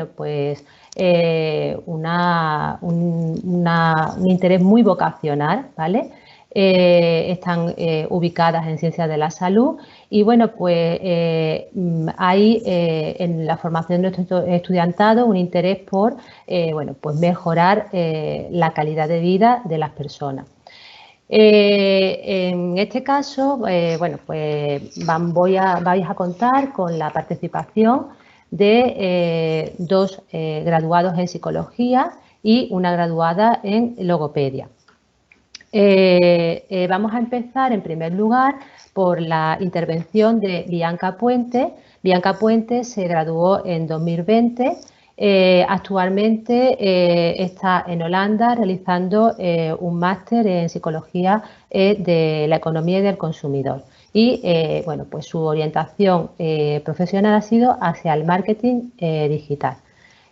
pues un interés muy vocacional, ¿vale? Están ubicadas en ciencias de la salud y bueno, pues hay en la formación de nuestro estudiantado un interés por bueno, pues mejorar la calidad de vida de las personas. En este caso, bueno, pues vais a contar con la participación de dos graduados en psicología y una graduada en logopedia. Vamos a empezar en primer lugar por la intervención de Bianca Puente. Bianca Puente se graduó en 2020. Actualmente está en Holanda realizando un máster en psicología de la economía y del consumidor. Y bueno, pues su orientación profesional ha sido hacia el marketing digital.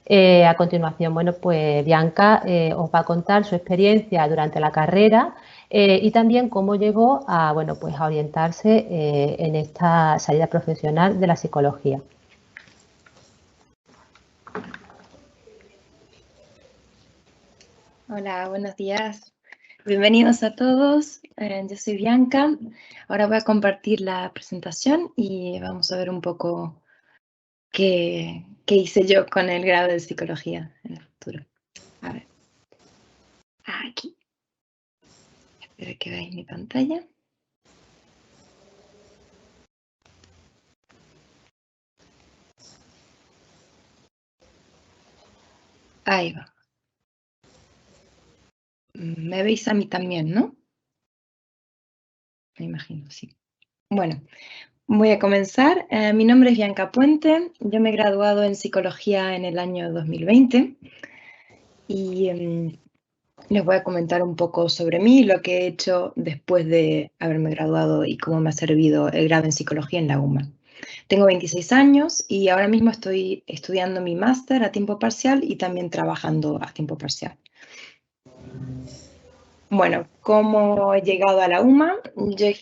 A continuación, bueno, pues Bianca os va a contar su experiencia durante la carrera y también cómo llegó a, bueno, pues a orientarse en esta salida profesional de la psicología. Hola, buenos días. Bienvenidos a todos. Yo soy Bianca. Ahora voy a compartir la presentación y vamos a ver un poco qué hice yo con el grado de psicología en el futuro. A ver. Aquí. Espero que veáis mi pantalla. Ahí va. Me veis a mí también, ¿no? Me imagino, sí. Bueno, voy a comenzar. Mi nombre es Bianca Puente. Yo me he graduado en psicología en el año 2020 y les voy a comentar un poco sobre mí, lo que he hecho después de haberme graduado y cómo me ha servido el grado en psicología en la UMA. Tengo 26 años y ahora mismo estoy estudiando mi máster a tiempo parcial y también trabajando a tiempo parcial. Bueno, ¿cómo he llegado a la UMA?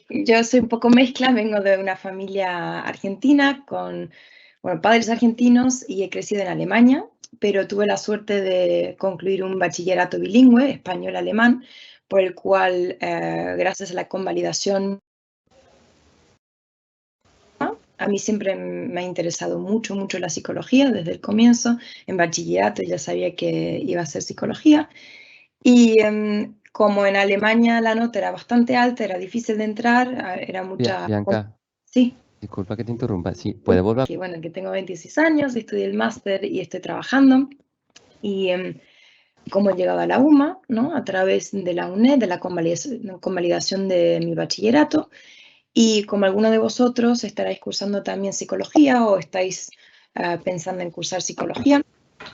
Yo soy un poco mezcla, vengo de una familia argentina con padres argentinos y he crecido en Alemania, pero tuve la suerte de concluir un bachillerato bilingüe, español-alemán, por el cual, gracias a la convalidación, a mí siempre me ha interesado mucho la psicología desde el comienzo. En bachillerato ya sabía que iba a hacer psicología y como en Alemania la nota era bastante alta, era difícil de entrar, era mucha... Bianca, Sí. disculpa que te interrumpa. Sí, ¿puede volver? Que bueno, que tengo 26 años, estudié el máster y estoy trabajando. Y cómo he llegado a la UMA, ¿no? A través de la UNED, de la convalidación de mi bachillerato. Y como alguno de vosotros estaréis cursando también psicología o estáis pensando en cursar psicología,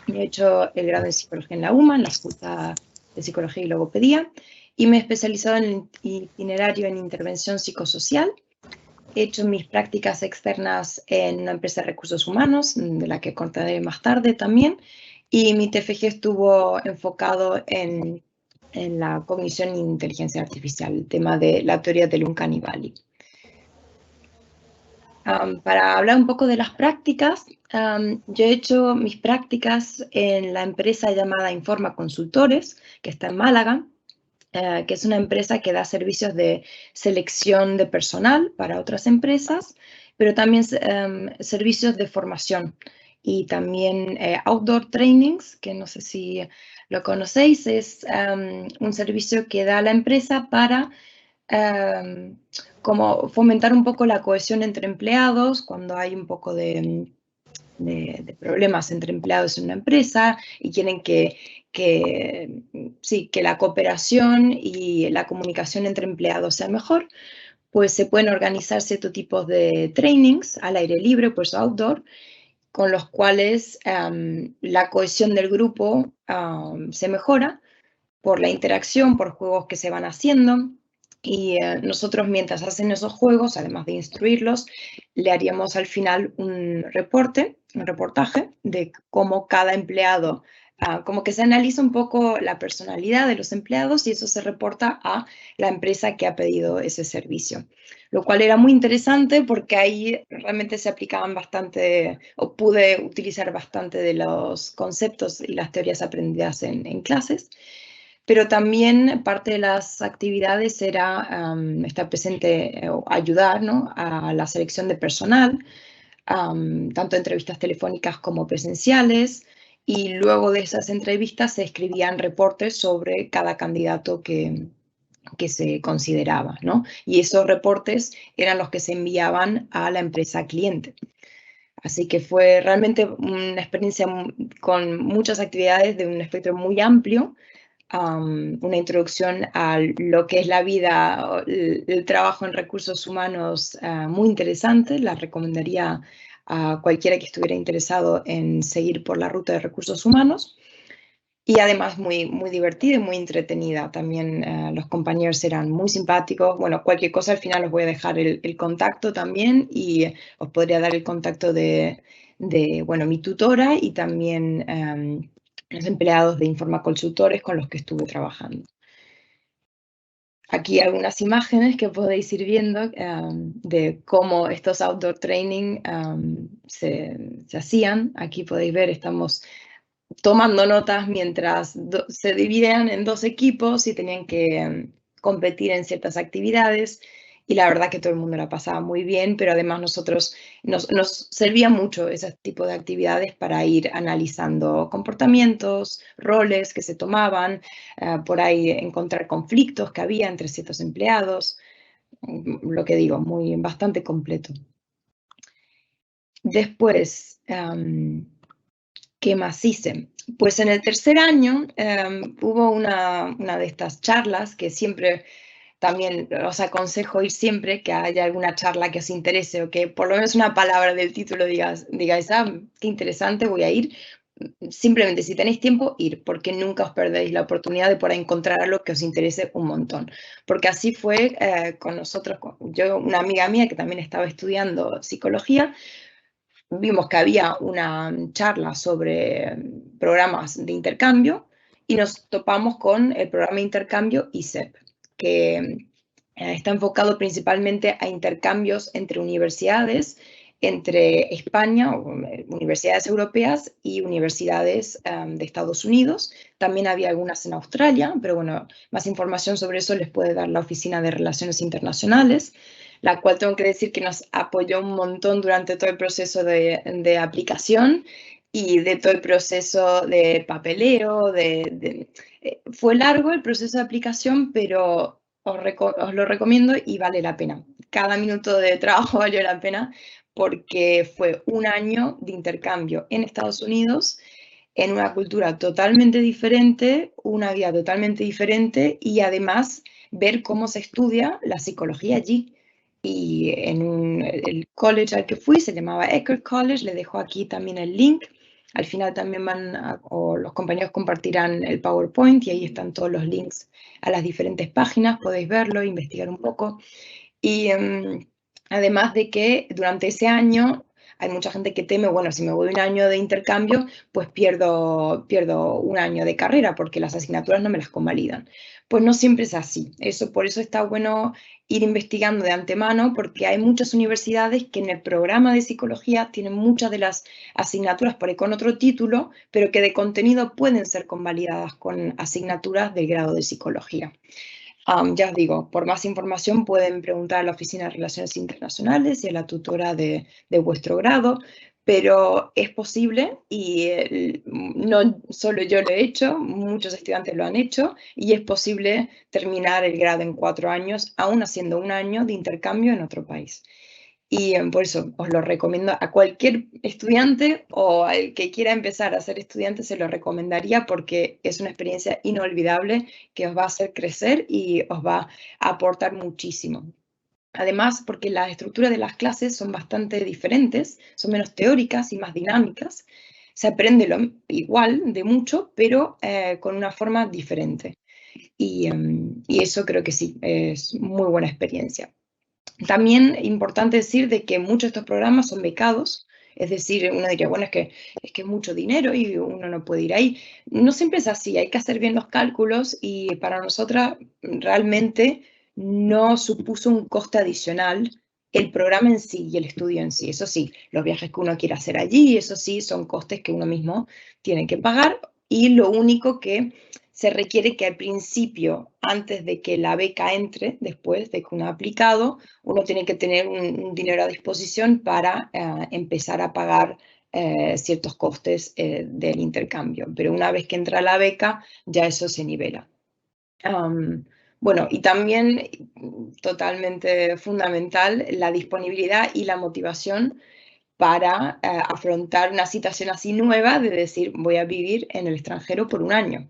he hecho el grado en psicología en la UMA, en la Facultad de Psicología y Logopedía, y me he especializado en el itinerario en intervención psicosocial. He hecho mis prácticas externas en una empresa de recursos humanos, de la que contaré más tarde también, y mi TFG estuvo enfocado en la cognición e inteligencia artificial, el tema de la teoría del Uncanny Valley. Para hablar un poco de las prácticas, yo he hecho mis prácticas en la empresa llamada Informa Consultores, que está en Málaga, que es una empresa que da servicios de selección de personal para otras empresas, pero también servicios de formación y también outdoor trainings, que no sé si lo conocéis, es un servicio que da la empresa para como fomentar un poco la cohesión entre empleados cuando hay un poco de problemas entre empleados en una empresa y quieren que la cooperación y la comunicación entre empleados sea mejor, pues se pueden organizar ciertos tipos de trainings al aire libre, pues outdoor, con los cuales la cohesión del grupo se mejora por la interacción, por juegos que se van haciendo. Y nosotros, mientras hacen esos juegos, además de instruirlos, le haríamos al final un reportaje de cómo cada empleado, como que se analiza un poco la personalidad de los empleados y eso se reporta a la empresa que ha pedido ese servicio. lo cual era muy interesante porque ahí realmente se aplicaban bastante, o pude utilizar bastante de los conceptos y las teorías aprendidas en clases. Pero también parte de las actividades era estar presente o ayudar, ¿no?, a la selección de personal, tanto entrevistas telefónicas como presenciales, y luego de esas entrevistas se escribían reportes sobre cada candidato que se consideraba, ¿no? Y esos reportes eran los que se enviaban a la empresa cliente. Así que fue realmente una experiencia con muchas actividades de un espectro muy amplio, una introducción a lo que es la vida, el trabajo en recursos humanos muy interesante. La recomendaría a cualquiera que estuviera interesado en seguir por la ruta de recursos humanos. Y además muy, muy divertida y muy entretenida. También los compañeros eran muy simpáticos. Bueno, cualquier cosa al final os voy a dejar el contacto también, y os podría dar el contacto de bueno, mi tutora y también los empleados de Informa Consultores con los que estuve trabajando. Aquí algunas imágenes que podéis ir viendo de cómo estos outdoor training se hacían. Aquí podéis ver, estamos tomando notas mientras se dividían en 2 equipos y tenían que competir en ciertas actividades, y la verdad que todo el mundo la pasaba muy bien, pero además nosotros nos servía mucho ese tipo de actividades para ir analizando comportamientos, roles que se tomaban, por ahí encontrar conflictos que había entre ciertos empleados, lo que digo, bastante completo. Después, ¿qué más hice? Pues en el tercer año hubo una de estas charlas que siempre también os aconsejo ir siempre que haya alguna charla que os interese, o que por lo menos una palabra del título digáis, qué interesante, voy a ir. Simplemente, si tenéis tiempo, ir, porque nunca os perdéis la oportunidad de poder encontrar algo que os interese un montón. Porque así fue con nosotros, una amiga mía que también estaba estudiando psicología. Vimos que había una charla sobre programas de intercambio y nos topamos con el programa de intercambio ISEP, que está enfocado principalmente a intercambios entre universidades, entre España, universidades europeas y universidades de Estados Unidos. También había algunas en Australia, pero bueno, más información sobre eso les puede dar la Oficina de Relaciones Internacionales, la cual tengo que decir que nos apoyó un montón durante todo el proceso de aplicación y de todo el proceso de papeleo. Fue largo el proceso de aplicación, pero os lo recomiendo y vale la pena. Cada minuto de trabajo valió la pena porque fue un año de intercambio en Estados Unidos, en una cultura totalmente diferente, una vida totalmente diferente, y además ver cómo se estudia la psicología allí. Y el college al que fui se llamaba Eckerd College, le dejo aquí también el link. Al final también o los compañeros compartirán el PowerPoint y ahí están todos los links a las diferentes páginas, podéis verlo, investigar un poco. Y además de que durante ese año hay mucha gente que teme, bueno, si me voy un año de intercambio, pues pierdo un año de carrera porque las asignaturas no me las convalidan. Pues no siempre es así. Por eso está bueno ir investigando de antemano, porque hay muchas universidades que en el programa de psicología tienen muchas de las asignaturas por ahí con otro título, pero que de contenido pueden ser convalidadas con asignaturas del grado de psicología. Ya os digo, por más información pueden preguntar a la Oficina de Relaciones Internacionales y a la tutora de vuestro grado, pero es posible, y no solo yo lo he hecho, muchos estudiantes lo han hecho, y es posible terminar el grado en 4 años, aún haciendo un año de intercambio en otro país. Y por eso os lo recomiendo a cualquier estudiante o al que quiera empezar a ser estudiante, se lo recomendaría porque es una experiencia inolvidable que os va a hacer crecer y os va a aportar muchísimo. Además, porque la estructura de las clases son bastante diferentes, son menos teóricas y más dinámicas. Se aprende igual de mucho, pero con una forma diferente. Y eso creo que sí, es muy buena experiencia. También es importante decir de que muchos de estos programas son becados, es decir, uno diría, bueno, es que es mucho dinero y uno no puede ir ahí. No siempre es así, hay que hacer bien los cálculos, y para nosotras realmente no supuso un coste adicional el programa en sí y el estudio en sí. Eso sí, los viajes que uno quiere hacer allí, eso sí, son costes que uno mismo tiene que pagar, y lo único que se requiere que al principio, antes de que la beca entre, después de que uno ha aplicado, uno tiene que tener un dinero a disposición para empezar a pagar ciertos costes del intercambio. Pero una vez que entra la beca, ya eso se nivela. Bueno, y también totalmente fundamental la disponibilidad y la motivación para afrontar una situación así nueva de decir voy a vivir en el extranjero por un año.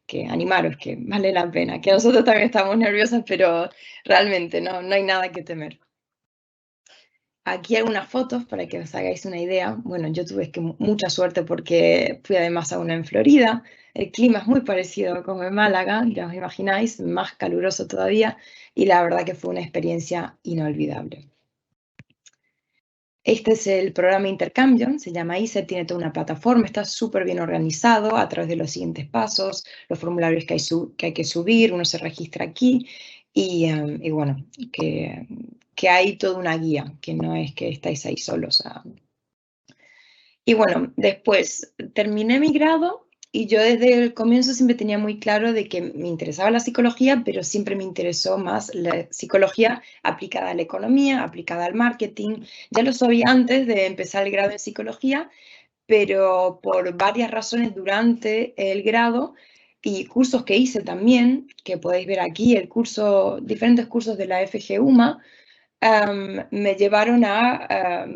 Que animaros, que vale la pena, que nosotros también estamos nerviosas, pero realmente no hay nada que temer. Aquí algunas fotos para que os hagáis una idea. Bueno, yo tuve mucha suerte porque fui además a una en Florida. El clima es muy parecido como en Málaga, ya os imagináis, más caluroso todavía, y la verdad que fue una experiencia inolvidable. Este es el programa Intercambio, se llama ISER, tiene toda una plataforma, está súper bien organizado a través de los siguientes pasos, los formularios que hay que subir, uno se registra aquí y bueno, que hay toda una guía, que no es que estáis ahí solos. Y bueno, después terminé mi grado y yo desde el comienzo siempre tenía muy claro de que me interesaba la psicología, pero siempre me interesó más la psicología aplicada a la economía, aplicada al marketing. Ya lo sabía antes de empezar el grado en psicología, pero por varias razones durante el grado y cursos que hice también, que podéis ver aquí, diferentes cursos de la FG UMA, me llevaron a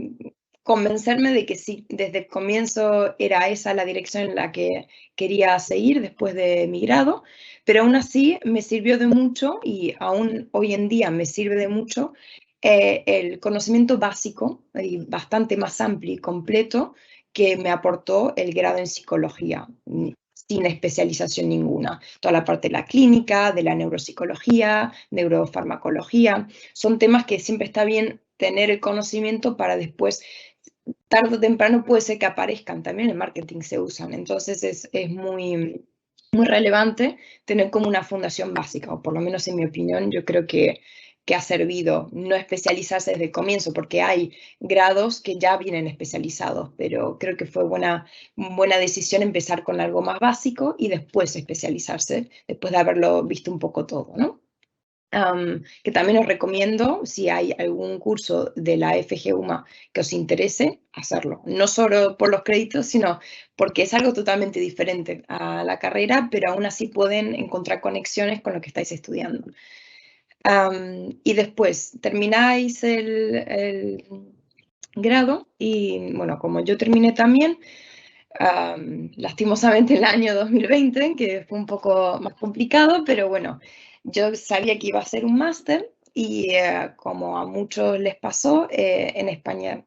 convencerme de que sí, desde el comienzo era esa la dirección en la que quería seguir después de mi grado, pero aún así me sirvió de mucho y aún hoy en día me sirve de mucho el conocimiento básico y bastante más amplio y completo que me aportó el grado en psicología, sin especialización ninguna. Toda la parte de la clínica, de la neuropsicología, neurofarmacología, son temas que siempre está bien tener el conocimiento para después, tarde o temprano puede ser que aparezcan, también en marketing se usan, entonces es muy, muy relevante tener como una fundación básica, o por lo menos en mi opinión, yo creo que ha servido no especializarse desde el comienzo, porque hay grados que ya vienen especializados, pero creo que fue buena decisión empezar con algo más básico y después especializarse, después de haberlo visto un poco todo, ¿no? Que también os recomiendo, si hay algún curso de la FG UMA que os interese, hacerlo. No solo por los créditos, sino porque es algo totalmente diferente a la carrera, pero aún así pueden encontrar conexiones con lo que estáis estudiando. Y después termináis el grado y, bueno, como yo terminé también, lastimosamente el año 2020, que fue un poco más complicado, pero bueno, yo sabía que iba a hacer un máster y como a muchos les pasó, en España,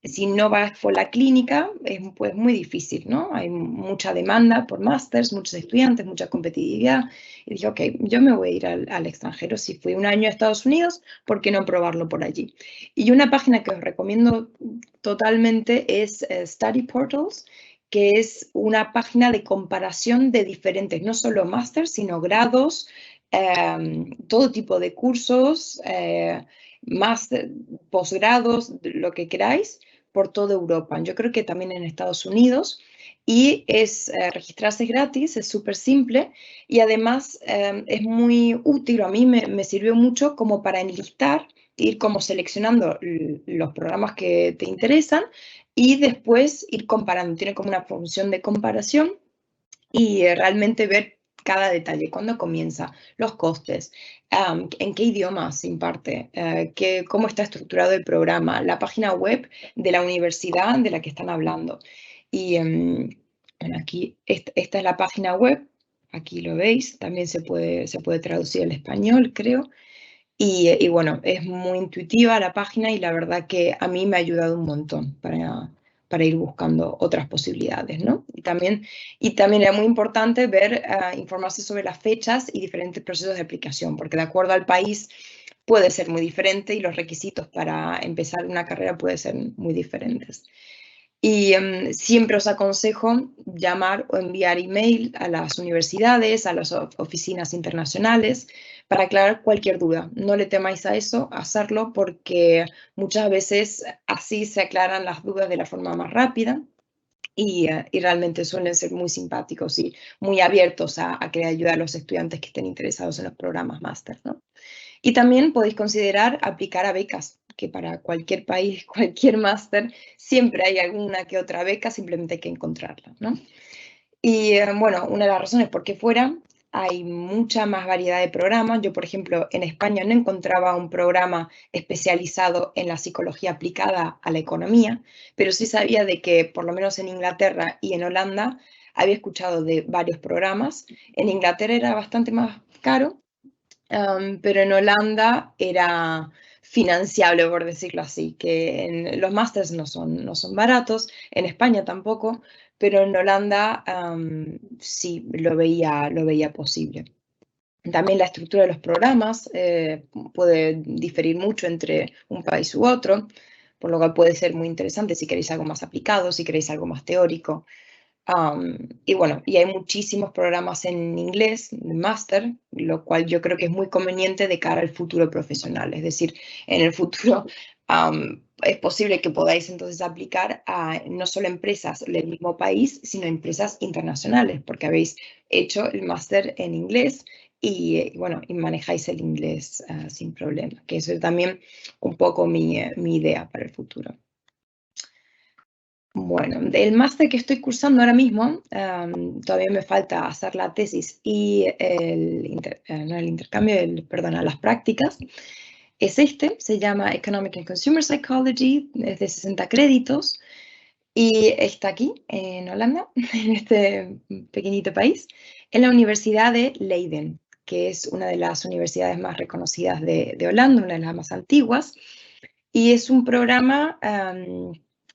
si no vas por la clínica, es pues muy difícil, ¿no? Hay mucha demanda por másters, muchos estudiantes, mucha competitividad. Y dije, ok, yo me voy a ir al extranjero. Si fui un año a Estados Unidos, ¿por qué no probarlo por allí? Y una página que os recomiendo totalmente es Study Portals, que es una página de comparación de diferentes, no solo másters, sino grados, todo tipo de cursos, máster, posgrados, lo que queráis, por toda Europa. Yo creo que también en Estados Unidos. Y registrarse gratis, es súper simple y además es muy útil, a mí me sirvió mucho como para enlistar, ir como seleccionando los programas que te interesan y después ir comparando. Tiene como una función de comparación y realmente ver cada detalle, cuándo comienza, los costes, en qué idioma se imparte, cómo está estructurado el programa, la página web de la universidad de la que están hablando. Y bueno, aquí esta es la página web, aquí lo veis, también se puede traducir al español, creo. Y bueno, es muy intuitiva la página y la verdad que a mí me ha ayudado un montón para ir buscando otras posibilidades, ¿no? Y también era muy importante ver, informarse sobre las fechas y diferentes procesos de aplicación, porque de acuerdo al país puede ser muy diferente y los requisitos para empezar una carrera pueden ser muy diferentes. Y siempre os aconsejo llamar o enviar email a las universidades, a las oficinas internacionales, para aclarar cualquier duda. No le temáis a eso, a hacerlo, porque muchas veces así se aclaran las dudas de la forma más rápida y realmente suelen ser muy simpáticos y muy abiertos a querer ayudar a los estudiantes que estén interesados en los programas máster, ¿no? Y también podéis considerar aplicar a becas, que para cualquier país, cualquier máster, siempre hay alguna que otra beca, simplemente hay que encontrarla, ¿no? Y bueno, una de las razones por qué fuera, hay mucha más variedad de programas. Yo, por ejemplo, en España no encontraba un programa especializado en la psicología aplicada a la economía, pero sí sabía de que, por lo menos en Inglaterra y en Holanda, había escuchado de varios programas. En Inglaterra era bastante más caro, pero en Holanda era financiable, por decirlo así, que los másters no son baratos, en España tampoco, pero en Holanda sí lo veía posible. También la estructura de los programas puede diferir mucho entre un país u otro, por lo cual puede ser muy interesante si queréis algo más aplicado, si queréis algo más teórico. Y bueno, y hay muchísimos programas en inglés, máster, lo cual yo creo que es muy conveniente de cara al futuro profesional. Es decir, en el futuro es posible que podáis entonces aplicar a no solo empresas del mismo país, sino empresas internacionales, porque habéis hecho el máster en inglés y bueno, y manejáis el inglés sin problema, que eso es también un poco mi idea para el futuro. Bueno, el máster que estoy cursando ahora mismo, todavía me falta hacer la tesis y las prácticas. Es se llama Economic and Consumer Psychology, es de 60 créditos y está aquí en Holanda, en este pequeñito país, en la Universidad de Leiden, que es una de las universidades más reconocidas de Holanda, una de las más antiguas, y es un programa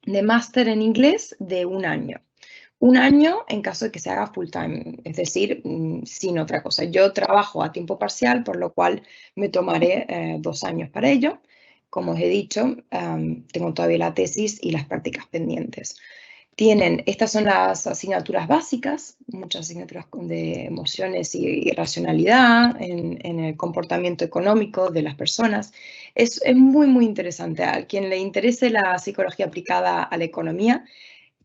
de máster en inglés de 1 año. 1 año en caso de que se haga full time, es decir, sin otra cosa. Yo trabajo a tiempo parcial, por lo cual me tomaré 2 años para ello. Como os he dicho, tengo todavía la tesis y las prácticas pendientes. Estas son las asignaturas básicas, muchas asignaturas de emociones y racionalidad en el comportamiento económico de las personas. Es muy, muy interesante. A quien le interese la psicología aplicada a la economía,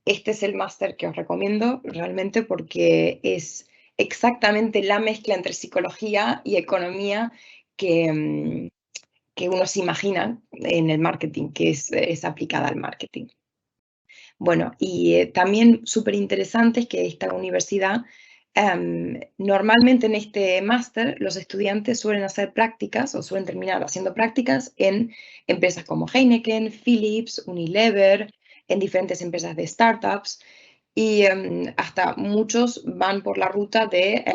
este es el máster que os recomiendo realmente porque es exactamente la mezcla entre psicología y economía que uno se imagina en el marketing, que es aplicada al marketing. Bueno, y también súper interesante es que esta universidad, normalmente en este máster los estudiantes suelen hacer prácticas o suelen terminar haciendo prácticas en empresas como Heineken, Philips, Unilever, en diferentes empresas de startups y hasta muchos van por la ruta de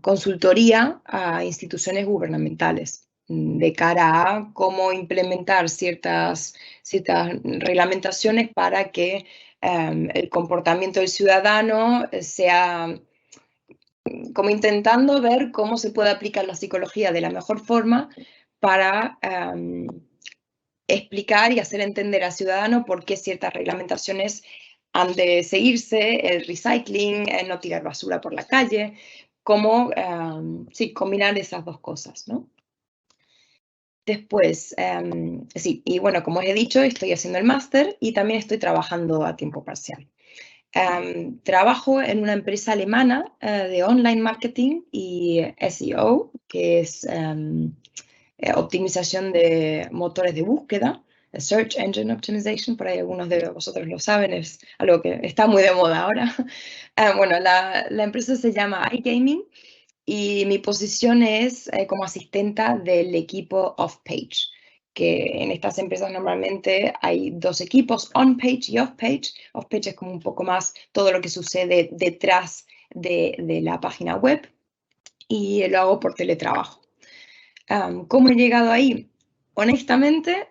consultoría a instituciones gubernamentales de cara a cómo implementar ciertas reglamentaciones para que el comportamiento del ciudadano sea como intentando ver cómo se puede aplicar la psicología de la mejor forma para explicar y hacer entender al ciudadano por qué ciertas reglamentaciones han de seguirse, el recycling, no tirar basura por la calle, cómo combinar esas dos cosas, ¿no? Después, sí, y bueno, como os he dicho, estoy haciendo el máster y también estoy trabajando a tiempo parcial. Trabajo en una empresa alemana de online marketing y SEO, que es optimización de motores de búsqueda, Search Engine Optimization, por ahí algunos de vosotros lo saben, es algo que está muy de moda ahora. Bueno, la empresa se llama iGaming y mi posición es como asistenta del equipo off-page, que en estas empresas normalmente hay 2 equipos, on-page y off-page. Off-page es como un poco más todo lo que sucede detrás de la página web y lo hago por teletrabajo. ¿Cómo he llegado ahí? Honestamente,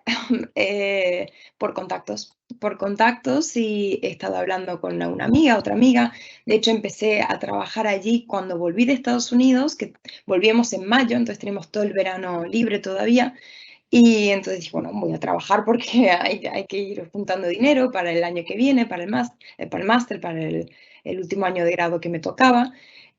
por contactos y he estado hablando con una amiga, otra amiga. De hecho, empecé a trabajar allí cuando volví de Estados Unidos, que volvíamos en mayo, entonces tenemos todo el verano libre todavía. Y entonces dije, bueno, voy a trabajar porque hay que ir juntando dinero para el año que viene, para el máster, para el último año de grado que me tocaba.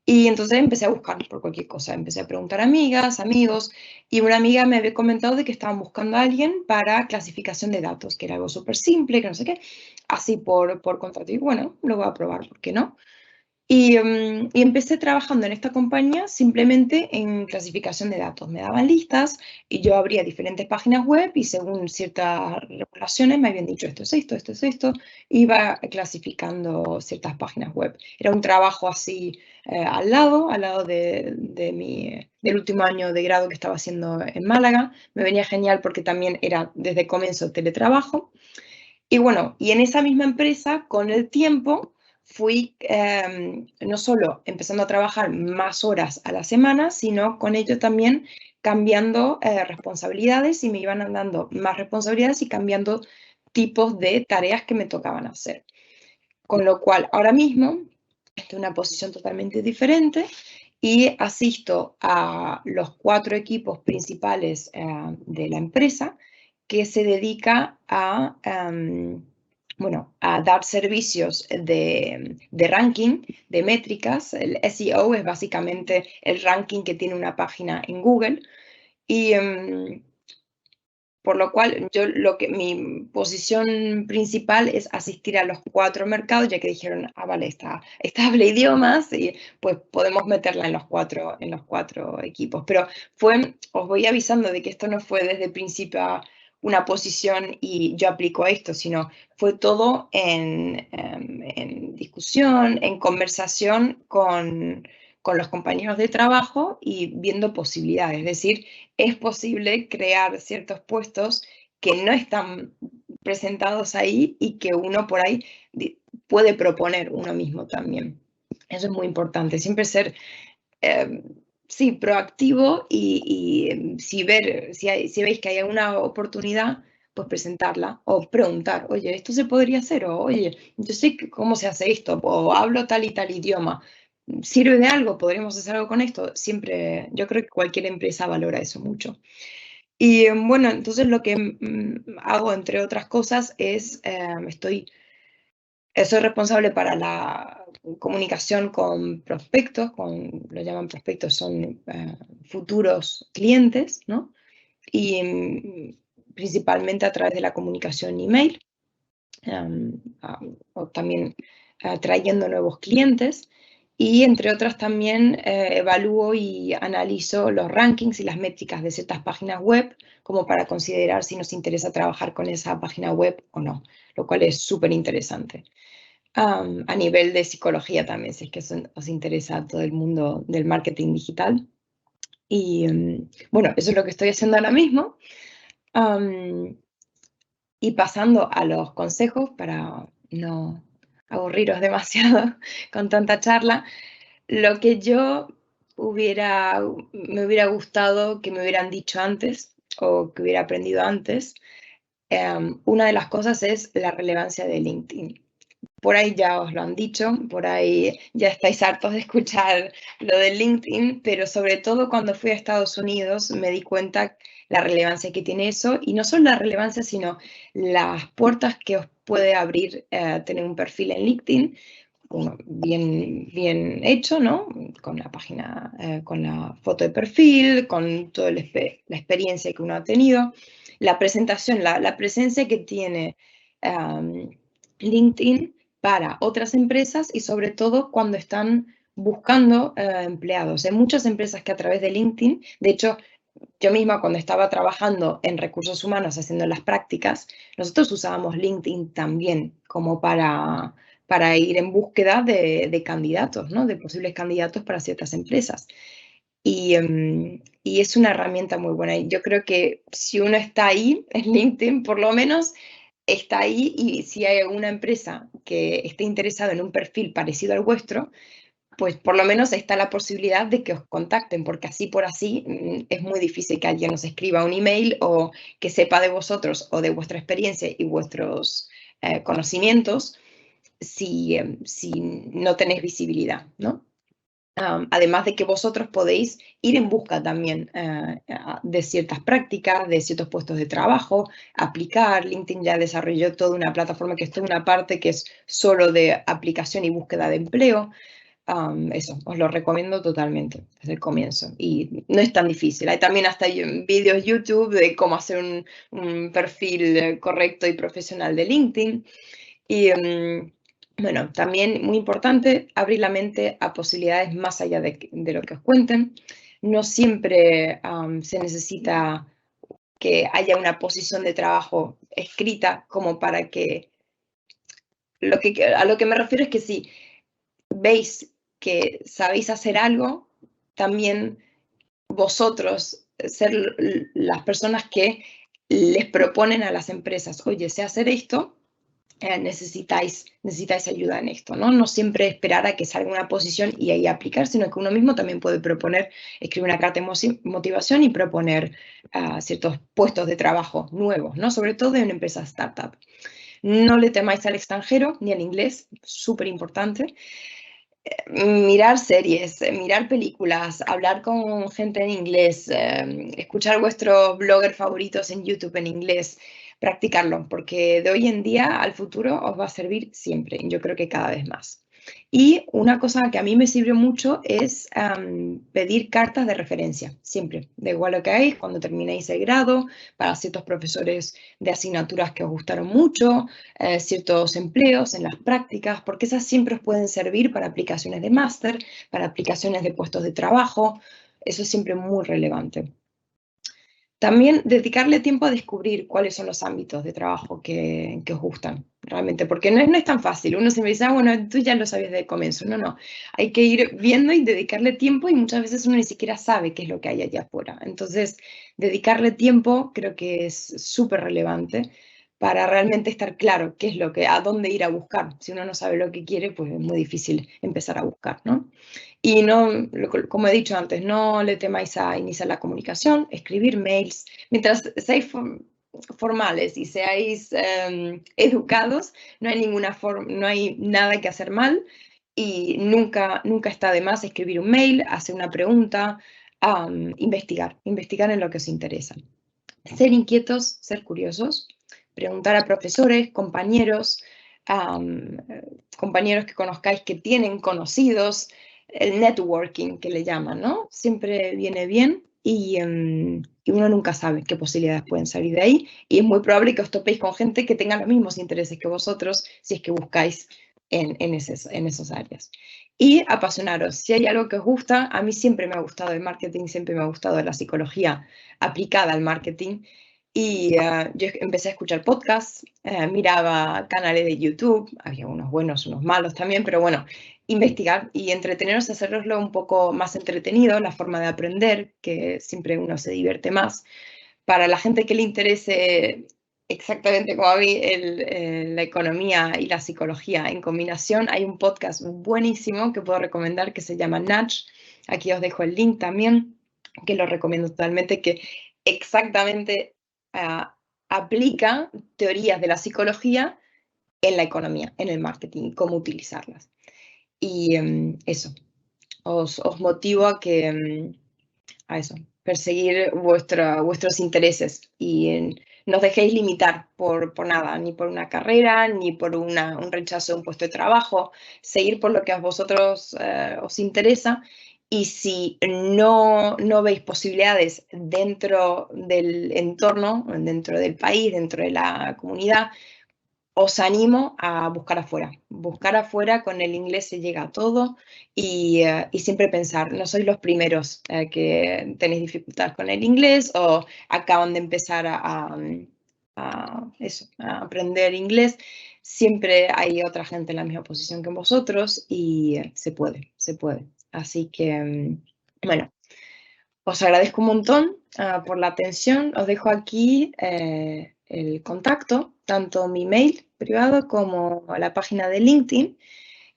Y entonces empecé a buscar por cualquier cosa, empecé a preguntar a amigas, amigos, y una amiga me había comentado de que estaban buscando a alguien para clasificación de datos, que era algo súper simple, que no sé qué, así por contrato. Y bueno, lo voy a probar, ¿por qué no? Y empecé trabajando en esta compañía simplemente en clasificación de datos. Me daban listas y yo abría diferentes páginas web y según ciertas regulaciones me habían dicho esto es esto, esto es esto. Iba clasificando ciertas páginas web. Era un trabajo así al lado del último año de grado que estaba haciendo en Málaga. Me venía genial porque también era desde comienzo teletrabajo. Y bueno, y en esa misma empresa, con el tiempo, fui no solo empezando a trabajar más horas a la semana, sino con ello también cambiando responsabilidades y me iban dando más responsabilidades y cambiando tipos de tareas que me tocaban hacer. Con lo cual, ahora mismo estoy en una posición totalmente diferente y asisto a los 4 equipos principales de la empresa que se dedica a, bueno, a dar servicios de ranking, de métricas. El SEO es básicamente el ranking que tiene una página en Google y por lo cual, mi posición principal es asistir a los 4 mercados, ya que dijeron, vale, esta habla idiomas y pues podemos meterla en los cuatro equipos. Pero os voy avisando de que esto no fue desde el principio una posición y yo aplico esto, sino fue todo en discusión, en conversación con los compañeros de trabajo y viendo posibilidades. Es decir, es posible crear ciertos puestos que no están presentados ahí y que uno por ahí puede proponer uno mismo también. Eso es muy importante, siempre ser, sí, proactivo y si veis que hay alguna oportunidad, pues presentarla o preguntar, oye, ¿esto se podría hacer? O, oye, yo sé cómo se hace esto, o hablo tal y tal idioma. ¿Sirve de algo? ¿Podríamos hacer algo con esto? Siempre, yo creo que cualquier empresa valora eso mucho. Y bueno, entonces lo que hago, entre otras cosas, es, soy responsable para la comunicación con prospectos, lo llaman prospectos, son futuros clientes, ¿no? Y principalmente a través de la comunicación email, o también trayendo nuevos clientes. Y entre otras también evalúo y analizo los rankings y las métricas de ciertas páginas web como para considerar si nos interesa trabajar con esa página web o no, lo cual es súper interesante. A nivel de psicología también, si es que os interesa todo el mundo del marketing digital. Y bueno, eso es lo que estoy haciendo ahora mismo. Y pasando a los consejos para no aburriros demasiado con tanta charla, lo que me hubiera gustado que me hubieran dicho antes o que hubiera aprendido antes, una de las cosas es la relevancia de LinkedIn. Por ahí ya os lo han dicho, por ahí ya estáis hartos de escuchar lo de LinkedIn, pero sobre todo cuando fui a Estados Unidos me di cuenta la relevancia que tiene eso, y no solo la relevancia, sino las puertas que os puede abrir tener un perfil en LinkedIn, bien hecho, ¿no? Con la página, con la foto de perfil, con toda la experiencia que uno ha tenido, la presentación, la presencia que tiene LinkedIn para otras empresas y sobre todo cuando están buscando empleados. Hay muchas empresas que a través de LinkedIn, de hecho, yo misma cuando estaba trabajando en recursos humanos haciendo las prácticas, nosotros usábamos LinkedIn también como para ir en búsqueda de candidatos, ¿no? De posibles candidatos para ciertas empresas. Y es una herramienta muy buena. Y yo creo que si uno está ahí en LinkedIn, por lo menos está ahí, y si hay alguna empresa que esté interesada en un perfil parecido al vuestro, pues por lo menos está la posibilidad de que os contacten, porque así por así es muy difícil que alguien os escriba un email o que sepa de vosotros o de vuestra experiencia y vuestros conocimientos si no tenéis visibilidad, ¿no? Además de que vosotros podéis ir en busca también de ciertas prácticas, de ciertos puestos de trabajo, aplicar. LinkedIn ya desarrolló toda una plataforma que es toda una parte que es solo de aplicación y búsqueda de empleo. eso, os lo recomiendo totalmente desde el comienzo. Y no es tan difícil. Hay también hasta vídeos YouTube de cómo hacer un perfil correcto y profesional de LinkedIn. Y bueno, también muy importante, abrir la mente a posibilidades más allá de lo que os cuenten. No siempre se necesita que haya una posición de trabajo escrita como para que... a lo que me refiero es que si veis que sabéis hacer algo, también vosotros ser las personas que les proponen a las empresas, oye, sé hacer esto, necesitáis ayuda en esto, ¿no? No siempre esperar a que salga una posición y ahí aplicar, sino que uno mismo también puede proponer, escribir una carta de motivación y proponer ciertos puestos de trabajo nuevos, ¿no? Sobre todo en una empresa startup. No le temáis al extranjero ni al inglés, súper importante. Mirar series, mirar películas, hablar con gente en inglés, escuchar vuestros bloggers favoritos en YouTube en inglés, practicarlo, porque de hoy en día al futuro os va a servir siempre, yo creo que cada vez más. Y una cosa que a mí me sirvió mucho es pedir cartas de referencia, siempre, da igual lo que hagáis, cuando terminéis el grado, para ciertos profesores de asignaturas que os gustaron mucho, ciertos empleos en las prácticas, porque esas siempre os pueden servir para aplicaciones de máster, para aplicaciones de puestos de trabajo, eso es siempre muy relevante. También dedicarle tiempo a descubrir cuáles son los ámbitos de trabajo que os gustan, realmente, porque no es tan fácil. Uno siempre dice, bueno, tú ya lo sabías desde el comienzo. No, hay que ir viendo y dedicarle tiempo y muchas veces uno ni siquiera sabe qué es lo que hay allá afuera. Entonces, dedicarle tiempo creo que es súper relevante para realmente estar claro qué es a dónde ir a buscar. Si uno no sabe lo que quiere, pues es muy difícil empezar a buscar, ¿no? Y no, como he dicho antes, no le temáis a iniciar la comunicación, escribir mails. Mientras seáis formales y seáis educados, no hay nada que hacer mal y nunca está de más escribir un mail, hacer una pregunta, investigar en lo que os interesa. Ser inquietos, ser curiosos, preguntar a profesores, compañeros, compañeros que conozcáis que tienen conocidos, el networking que le llaman, ¿no? Siempre viene bien y uno nunca sabe qué posibilidades pueden salir de ahí y es muy probable que os topéis con gente que tenga los mismos intereses que vosotros si es que buscáis en esas áreas. Y apasionaros. Si hay algo que os gusta, a mí siempre me ha gustado el marketing, siempre me ha gustado la psicología aplicada al marketing. Y yo empecé a escuchar podcasts, miraba canales de YouTube, había unos buenos, unos malos también, pero bueno, investigar y entreteneros, hacerlo un poco más entretenido, la forma de aprender, que siempre uno se divierte más. Para la gente que le interese exactamente como a mí la economía y la psicología en combinación, hay un podcast buenísimo que puedo recomendar que se llama Nudge. Aquí os dejo el link también, que lo recomiendo totalmente, que exactamente aplica teorías de la psicología en la economía, en el marketing, cómo utilizarlas. Y eso, os motivo a que a eso, perseguir vuestros intereses y no os dejéis limitar por nada, ni por una carrera, ni por un rechazo de un puesto de trabajo, seguir por lo que a vosotros os interesa. Y si no veis posibilidades dentro del entorno, dentro del país, dentro de la comunidad, os animo a buscar afuera. Buscar afuera, con el inglés se llega a todo y siempre pensar, no sois los primeros que tenéis dificultades con el inglés o acaban de empezar a aprender inglés. Siempre hay otra gente en la misma posición que vosotros y se puede. Así que, bueno, os agradezco un montón por la atención. Os dejo aquí el contacto, tanto mi mail privado como la página de LinkedIn.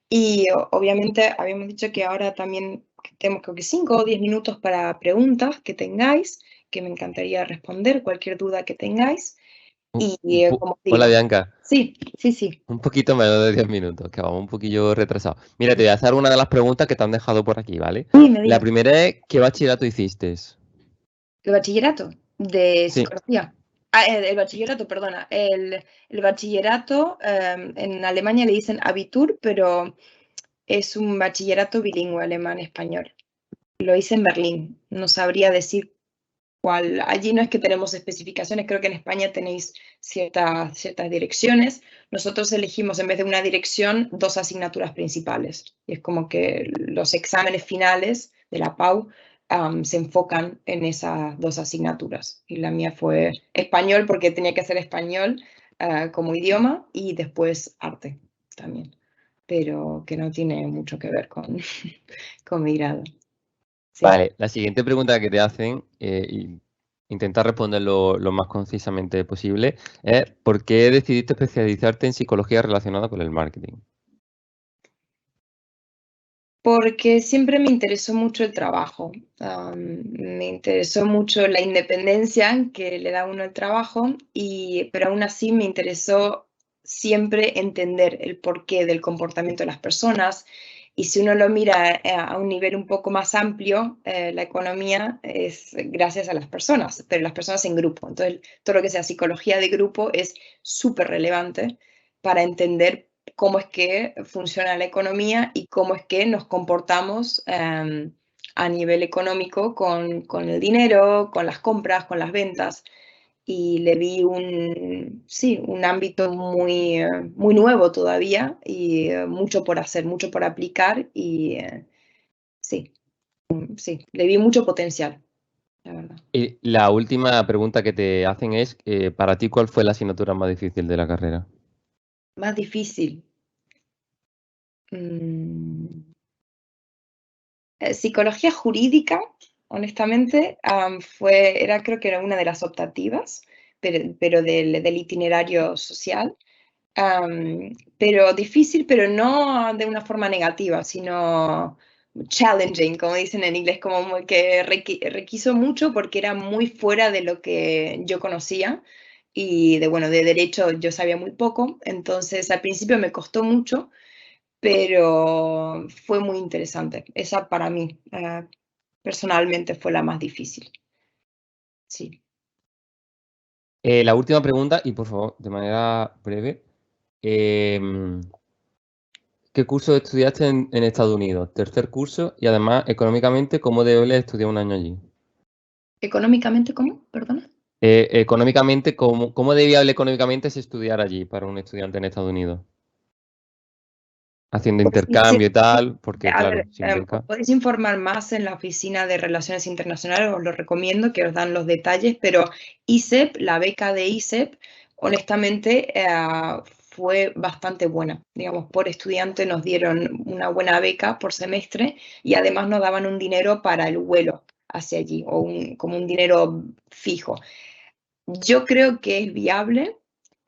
Y obviamente habíamos dicho que ahora también tenemos creo que 5 o 10 minutos para preguntas que tengáis, que me encantaría responder cualquier duda que tengáis. Y como digo, Hola, Bianca. sí. Un poquito menos de 10 minutos, que vamos un poquillo retrasados. Mira, te voy a hacer una de las preguntas que te han dejado por aquí, ¿vale? Sí, me La digas. primera es, ¿qué bachillerato hiciste? El bachillerato de Sí. psicología. El bachillerato, perdona. El bachillerato, en Alemania le dicen Abitur, pero es un bachillerato bilingüe alemán-español. Lo hice en Berlín, no sabría decir cuál. Allí no es que tenemos especificaciones, creo que en España tenéis ciertas direcciones. Nosotros elegimos en vez de una dirección 2 asignaturas principales. Y es como que los exámenes finales de la PAU se enfocan en esas 2 asignaturas. Y la mía fue español porque tenía que hacer español como idioma y después arte también, pero que no tiene mucho que ver con, con mi grado. Sí. Vale, la siguiente pregunta que te hacen, y intenta responder lo más concisamente posible, es ¿por qué decidiste especializarte en psicología relacionada con el marketing? Porque siempre me interesó mucho el trabajo, me interesó mucho la independencia que le da uno el trabajo, pero aún así me interesó siempre entender el porqué del comportamiento de las personas. Y si uno lo mira a un nivel un poco más amplio, la economía es gracias a las personas, pero las personas en grupo. Entonces, todo lo que sea psicología de grupo es súper relevante para entender cómo es que funciona la economía y cómo es que nos comportamos a nivel económico con el dinero, con las compras, con las ventas. Y le vi un ámbito muy, muy nuevo todavía y mucho por hacer, mucho por aplicar y sí, le vi mucho potencial, la verdad. Y la última pregunta que te hacen es, para ti, ¿cuál fue la asignatura más difícil de la carrera? Más difícil. Psicología jurídica, honestamente, creo que era una de las optativas, pero del itinerario social. Pero difícil, pero no de una forma negativa, sino challenging, como dicen en inglés, como que requiso mucho porque era muy fuera de lo que yo conocía y de derecho yo sabía muy poco, entonces al principio me costó mucho, pero fue muy interesante. Esa para mí, personalmente, fue la más difícil. Sí. La última pregunta, y por favor, de manera breve, ¿qué curso estudiaste en Estados Unidos? Tercer curso, y además, económicamente, ¿cómo debe estudiar un año allí? ¿Económicamente cómo? Perdona. Económicamente, ¿cómo de viable económicamente es estudiar allí para un estudiante en Estados Unidos? Haciendo Pues sí, sí. intercambio y tal, porque A claro, ver, sin beca. podéis informar más en la Oficina de Relaciones Internacionales, os lo recomiendo, que os dan los detalles, pero ISEP, la beca de ISEP, honestamente, fue bastante buena. Digamos, por estudiante nos dieron una buena beca por semestre y además nos daban un dinero para el vuelo hacia allí, o como un dinero fijo. Yo creo que es viable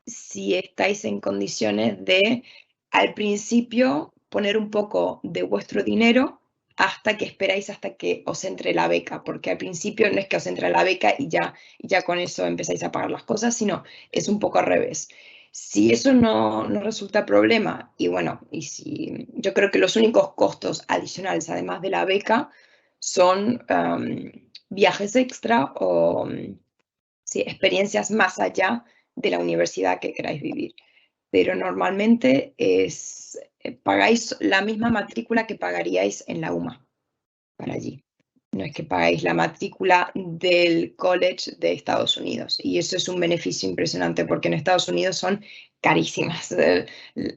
si estáis en condiciones de, al principio, poner un poco de vuestro dinero hasta que esperáis hasta que os entre la beca, porque al principio no es que os entre la beca y ya con eso empezáis a pagar las cosas, sino es un poco al revés. Si eso no resulta problema, y bueno, yo creo que los únicos costos adicionales, además de la beca, son viajes extra o sí, experiencias más allá de la universidad que queráis vivir. Pero normalmente pagáis la misma matrícula que pagaríais en la UMA para allí. No es que pagáis la matrícula del college de Estados Unidos. Y eso es un beneficio impresionante porque en Estados Unidos son carísimas.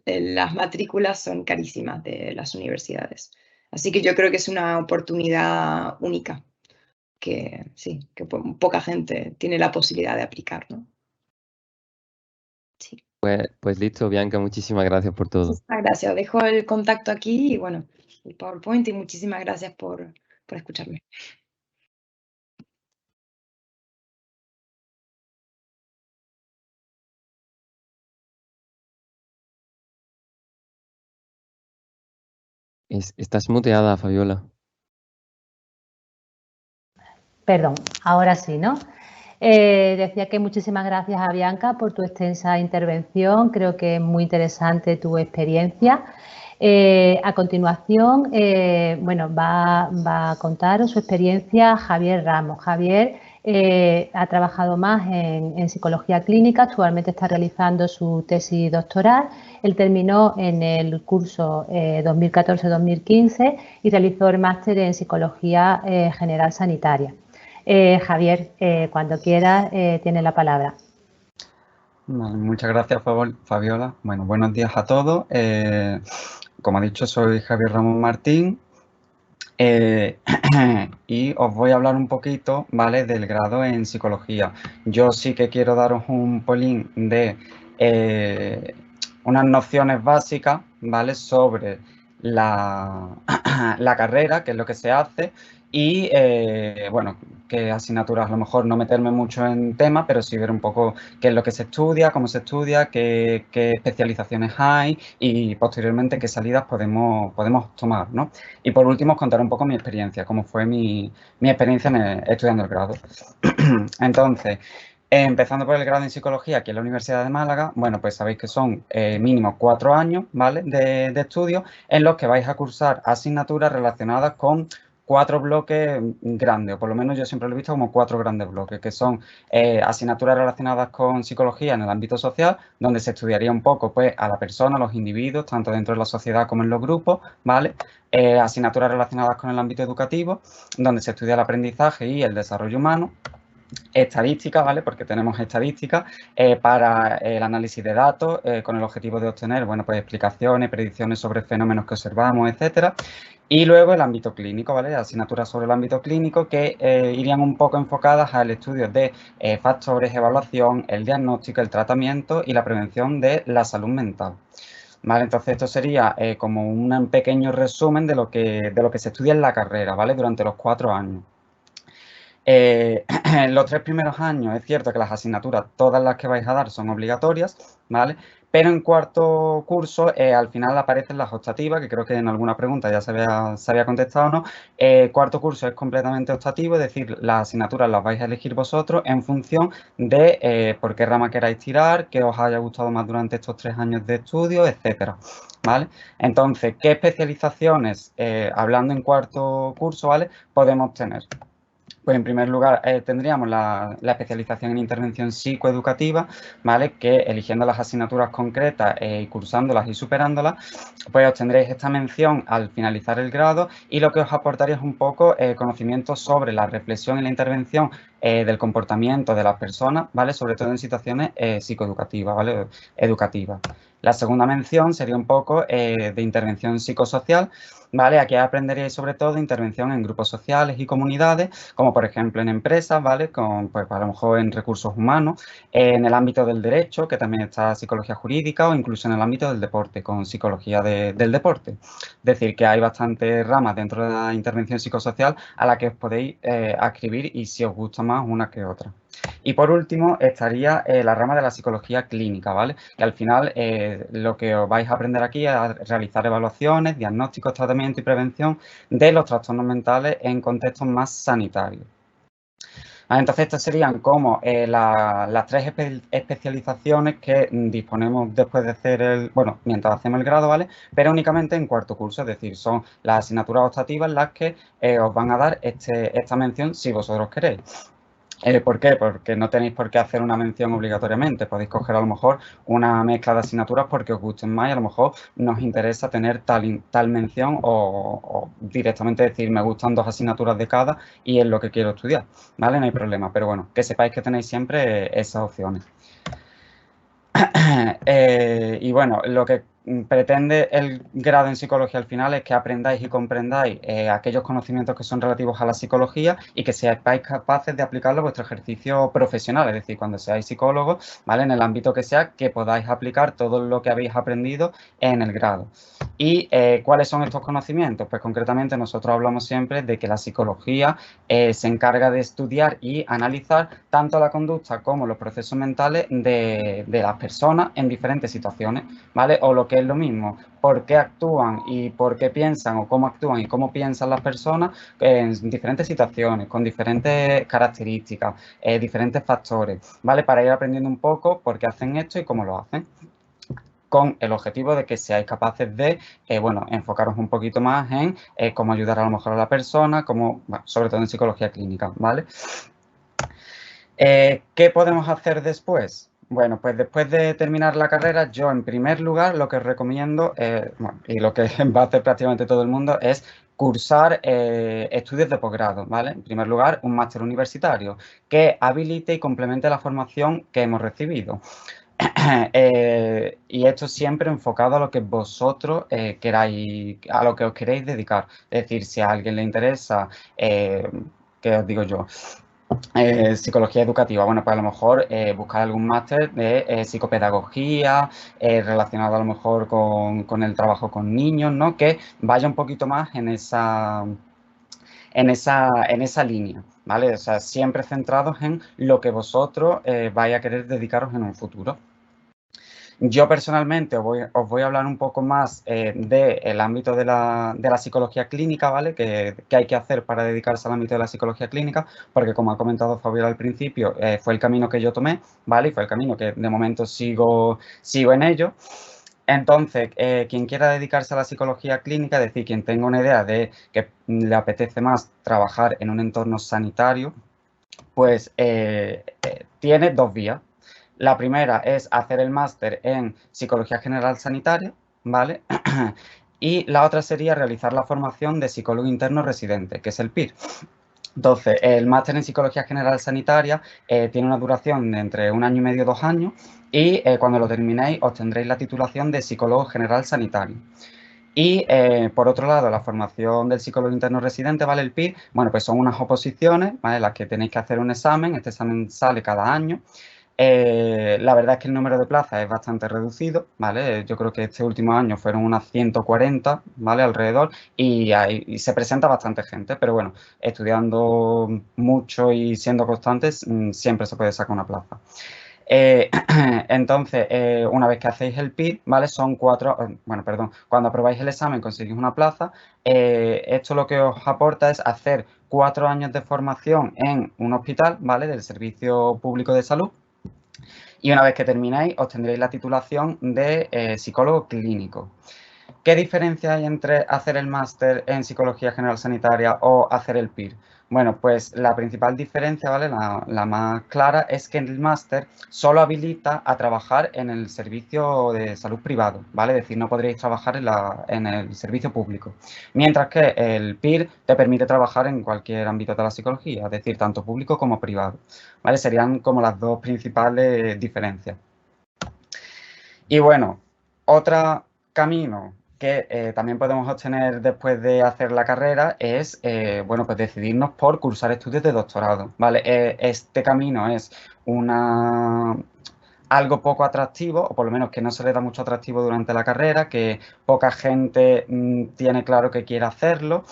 Las matrículas son carísimas de las universidades. Así que yo creo que es una oportunidad única que sí, que poca gente tiene la posibilidad de aplicar, ¿no? Sí. Pues listo, Bianca, muchísimas gracias por todo. Muchísimas gracias. Os dejo el contacto aquí y bueno, el PowerPoint y muchísimas gracias por escucharme. Estás muteada, Fabiola. Perdón, ahora sí, ¿no? Decía que muchísimas gracias a Bianca por tu extensa intervención. Creo que es muy interesante tu experiencia. A continuación, bueno, va a contar su experiencia Javier Ramos. Javier Ha trabajado más en psicología clínica, actualmente está realizando su tesis doctoral. Él terminó en el curso 2014-2015 y realizó el máster en psicología general sanitaria. Javier, cuando quieras, tienes la palabra. Vale, muchas gracias, Fabiola. Bueno, buenos días a todos. Como ha dicho, soy Javier Ramón Martín y os voy a hablar un poquito, ¿vale?, del grado en psicología. Yo sí que quiero daros un polín de unas nociones básicas, ¿vale?, sobre la carrera, qué es lo que se hace y, bueno, qué asignaturas, a lo mejor no meterme mucho en tema, pero sí ver un poco qué es lo que se estudia, cómo se estudia, qué especializaciones hay y posteriormente qué salidas podemos tomar, ¿no? Y por último os contaré un poco mi experiencia, cómo fue mi experiencia estudiando el grado. Entonces, empezando por el grado en psicología aquí en la Universidad de Málaga, bueno, pues sabéis que son mínimo 4 años, ¿vale?, de estudio en los que vais a cursar asignaturas relacionadas con 4 bloques grandes, o por lo menos yo siempre lo he visto como 4 grandes bloques, que son asignaturas relacionadas con psicología en el ámbito social, donde se estudiaría un poco pues a la persona, a los individuos, tanto dentro de la sociedad como en los grupos, ¿vale? Asignaturas relacionadas con el ámbito educativo, donde se estudia el aprendizaje y el desarrollo humano. Estadística, ¿vale?, porque tenemos estadística para el análisis de datos con el objetivo de obtener, bueno, pues explicaciones, predicciones sobre fenómenos que observamos, etcétera. Y luego el ámbito clínico, ¿vale?, asignaturas sobre el ámbito clínico que irían un poco enfocadas al estudio de factores, evaluación, el diagnóstico, el tratamiento y la prevención de la salud mental. Vale, entonces esto sería como un pequeño resumen de lo que se estudia en la carrera, ¿vale?, durante los 4 años. En los 3 primeros años es cierto que las asignaturas, todas las que vais a dar, son obligatorias, ¿vale? Pero en cuarto curso al final aparecen las optativas, que creo que en alguna pregunta ya se había contestado, ¿no? Cuarto curso es completamente optativo, es decir, las asignaturas las vais a elegir vosotros en función de por qué rama queráis tirar, qué os haya gustado más durante estos 3 años de estudio, etcétera, ¿vale? Entonces, ¿qué especializaciones, hablando en cuarto curso, ¿vale?, podemos tener? Pues en primer lugar tendríamos la especialización en intervención psicoeducativa, ¿vale?, que eligiendo las asignaturas concretas y cursándolas y superándolas, pues obtendréis esta mención al finalizar el grado y lo que os aportaría es un poco conocimientos sobre la reflexión y la intervención del comportamiento de las personas, ¿vale?, sobre todo en situaciones psicoeducativas, ¿vale?, educativas. La segunda mención sería un poco de intervención psicosocial, ¿vale? Aquí aprenderéis sobre todo intervención en grupos sociales y comunidades, como por ejemplo en empresas, ¿vale?, pues a lo mejor en recursos humanos, en el ámbito del derecho, que también está psicología jurídica, o incluso en el ámbito del deporte, con psicología del deporte. Es decir, que hay bastantes ramas dentro de la intervención psicosocial a la que os podéis adscribir y si os gusta más una que otra. Y por último estaría la rama de la psicología clínica, ¿vale?, que al final lo que os vais a aprender aquí es a realizar evaluaciones, diagnósticos, tratamiento y prevención de los trastornos mentales en contextos más sanitarios. Entonces estas serían como las 3 especializaciones que disponemos después de hacer mientras hacemos el grado, ¿vale?, pero únicamente en cuarto curso, es decir, son las asignaturas optativas las que os van a dar esta mención si vosotros queréis. ¿Por qué? Porque no tenéis por qué hacer una mención obligatoriamente. Podéis coger a lo mejor una mezcla de asignaturas porque os gusten más y a lo mejor nos interesa tener tal mención o directamente decir me gustan 2 asignaturas de cada y es lo que quiero estudiar, ¿vale? No hay problema, pero bueno, que sepáis que tenéis siempre esas opciones. Y bueno, lo que pretende el grado en psicología al final es que aprendáis y comprendáis aquellos conocimientos que son relativos a la psicología y que seáis capaces de aplicarlo a vuestro ejercicio profesional, es decir, cuando seáis psicólogos, ¿vale?, en el ámbito que sea, que podáis aplicar todo lo que habéis aprendido en el grado. ¿Y cuáles son estos conocimientos? Pues concretamente nosotros hablamos siempre de que la psicología se encarga de estudiar y analizar tanto la conducta como los procesos mentales de las personas en diferentes situaciones, ¿vale? O lo que es lo mismo, por qué actúan y por qué piensan o cómo actúan y cómo piensan las personas en diferentes situaciones, con diferentes características, diferentes factores, ¿vale? Para ir aprendiendo un poco por qué hacen esto y cómo lo hacen, con el objetivo de que seáis capaces de, enfocaros un poquito más en cómo ayudar a lo mejor a la persona, sobre todo en psicología clínica, ¿vale? ¿Qué podemos hacer después? Bueno, pues después de terminar la carrera, yo en primer lugar lo que os recomiendo, bueno, y lo que va a hacer prácticamente todo el mundo, es cursar estudios de posgrado, ¿vale? En primer lugar, un máster universitario que habilite y complemente la formación que hemos recibido. Y esto siempre enfocado a lo que vosotros queráis, a lo que os queréis dedicar. Es decir, si a alguien le interesa, ¿qué os digo yo? Psicología educativa, bueno, pues a lo mejor buscar algún máster de psicopedagogía relacionado a lo mejor con el trabajo con niños, ¿no? Que vaya un poquito más en esa línea, ¿vale? O sea, siempre centrados en lo que vosotros vais a querer dedicaros en un futuro. Yo personalmente os voy a hablar un poco más del ámbito de la psicología clínica, ¿vale? Que hay que hacer para dedicarse al ámbito de la psicología clínica, porque como ha comentado Fabiola al principio, fue el camino que yo tomé, ¿vale? Y fue el camino que de momento sigo en ello. Entonces, quien quiera dedicarse a la psicología clínica, es decir, quien tenga una idea de que le apetece más trabajar en un entorno sanitario, pues tiene dos vías. La primera es hacer el máster en Psicología General Sanitaria, ¿vale? Y la otra sería realizar la formación de psicólogo interno residente, que es el PIR. Entonces, el máster en Psicología General Sanitaria tiene una duración de entre 1 año y medio, 2 años, y cuando lo terminéis obtendréis la titulación de Psicólogo General Sanitario. Y por otro lado, la formación del psicólogo interno residente, ¿vale? El PIR, bueno, pues son unas oposiciones, ¿vale? Las que tenéis que hacer un examen. Este examen sale cada año. La verdad es que el número de plazas es bastante reducido, ¿vale? Yo creo que este último año fueron unas 140, ¿vale? Alrededor, y se presenta bastante gente, pero bueno, estudiando mucho y siendo constantes, siempre se puede sacar una plaza. Entonces, una vez que hacéis el PIR, ¿vale? Son 4, bueno, perdón, cuando aprobáis el examen conseguís una plaza. Esto lo que os aporta es hacer 4 años de formación en un hospital, ¿vale? Del Servicio Público de Salud. Y una vez que termináis, obtendréis la titulación de psicólogo clínico. ¿Qué diferencia hay entre hacer el máster en Psicología General Sanitaria o hacer el PIR? Bueno, pues la principal diferencia, ¿vale? La más clara es que el máster solo habilita a trabajar en el servicio de salud privado, ¿vale? Es decir, no podréis trabajar en el servicio público. Mientras que el PIR te permite trabajar en cualquier ámbito de la psicología, es decir, tanto público como privado, ¿vale? Serían como las dos principales diferencias. Y bueno, otro camino que también podemos obtener después de hacer la carrera es, bueno, pues decidirnos por cursar estudios de doctorado, ¿vale? Este camino es algo poco atractivo, o por lo menos que no se le da mucho atractivo durante la carrera, que poca gente tiene claro que quiere hacerlo,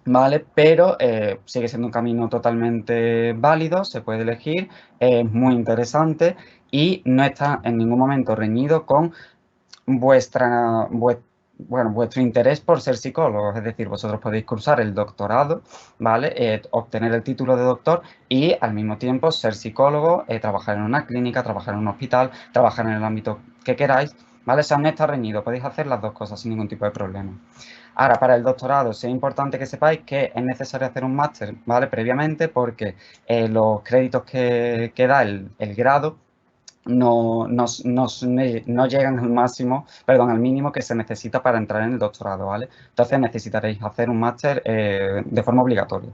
¿vale? Pero sigue siendo un camino totalmente válido, se puede elegir, es muy interesante y no está en ningún momento reñido con vuestro interés por ser psicólogos. Es decir, vosotros podéis cursar el doctorado, ¿vale? Obtener el título de doctor y al mismo tiempo ser psicólogo, trabajar en una clínica, trabajar en un hospital, trabajar en el ámbito que queráis, ¿vale? O sea, no está reñido, podéis hacer las dos cosas sin ningún tipo de problema. Ahora, para el doctorado, sí es importante que sepáis que es necesario hacer un máster, ¿vale? Previamente, porque los créditos que da el grado no llegan al mínimo que se necesita para entrar en el doctorado, ¿vale? Entonces necesitaréis hacer un máster de forma obligatoria.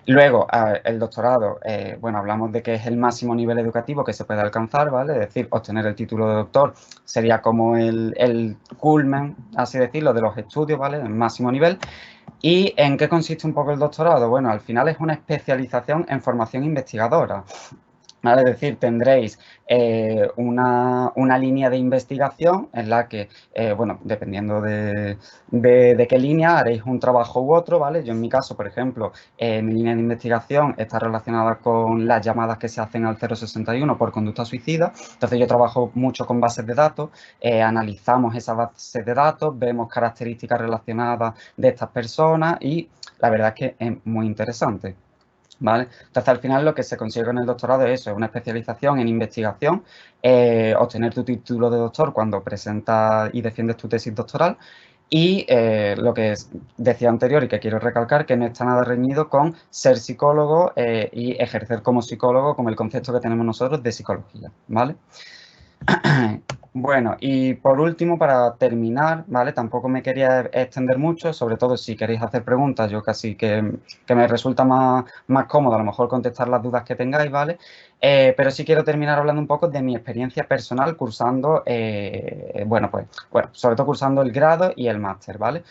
Luego, el doctorado, bueno, hablamos de que es el máximo nivel educativo que se puede alcanzar, ¿vale? Es decir, obtener el título de doctor sería como el culmen, así decirlo, de los estudios, ¿vale? El máximo nivel. ¿Y en qué consiste un poco el doctorado? Bueno, al final es una especialización en formación investigadora, ¿vale? Es decir, tendréis una línea de investigación en la que, bueno, dependiendo de qué línea, haréis un trabajo u otro, ¿vale? Yo en mi caso, por ejemplo, mi línea de investigación está relacionada con las llamadas que se hacen al 061 por conducta suicida. Entonces yo trabajo mucho con bases de datos, analizamos esas bases de datos, vemos características relacionadas de estas personas y la verdad es que es muy interesante, ¿vale? Entonces, al final lo que se consigue con el doctorado es eso, es una especialización en investigación, obtener tu título de doctor cuando presentas y defiendes tu tesis doctoral Y lo que decía anterior y que quiero recalcar, que no está nada reñido con ser psicólogo y ejercer como psicólogo, como el concepto que tenemos nosotros de psicología, ¿vale? Bueno, y por último, para terminar, ¿vale? Tampoco me quería extender mucho, sobre todo si queréis hacer preguntas, yo casi que me resulta más cómodo a lo mejor contestar las dudas que tengáis, ¿vale? Pero sí quiero terminar hablando un poco de mi experiencia personal cursando, bueno, sobre todo cursando el grado y el máster, ¿vale?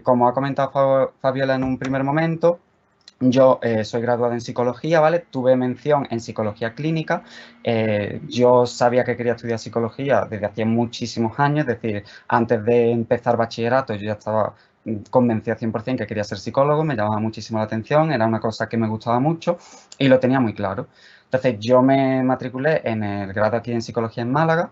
Como ha comentado Fabiola en un primer momento, yo soy graduado en psicología, ¿vale? Tuve mención en psicología clínica. Yo sabía que quería estudiar psicología desde hacía muchísimos años, es decir, antes de empezar bachillerato yo ya estaba convencida 100% que quería ser psicólogo, me llamaba muchísimo la atención, era una cosa que me gustaba mucho y lo tenía muy claro. Entonces yo me matriculé en el grado aquí en psicología en Málaga.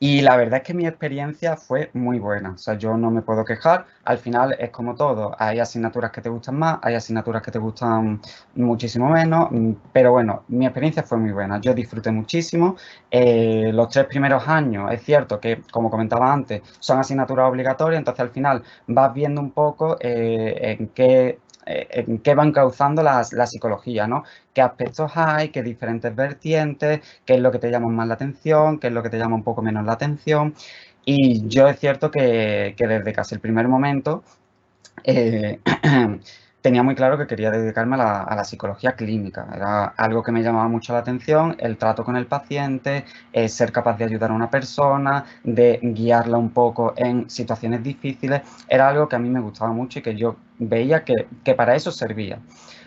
Y la verdad es que mi experiencia fue muy buena, o sea, yo no me puedo quejar, al final es como todo, hay asignaturas que te gustan más, hay asignaturas que te gustan muchísimo menos, pero bueno, mi experiencia fue muy buena, yo disfruté muchísimo, los 3 primeros años, es cierto que, como comentaba antes, son asignaturas obligatorias, entonces al final vas viendo un poco en qué va encauzando la psicología, ¿no? Qué aspectos hay, qué diferentes vertientes, qué es lo que te llama más la atención, qué es lo que te llama un poco menos la atención. Y yo es cierto que desde casi el primer momento eh, tenía muy claro que quería dedicarme a la psicología clínica. Era algo que me llamaba mucho la atención, el trato con el paciente, ser capaz de ayudar a una persona, de guiarla un poco en situaciones difíciles. Era algo que a mí me gustaba mucho y que yo veía que para eso servía.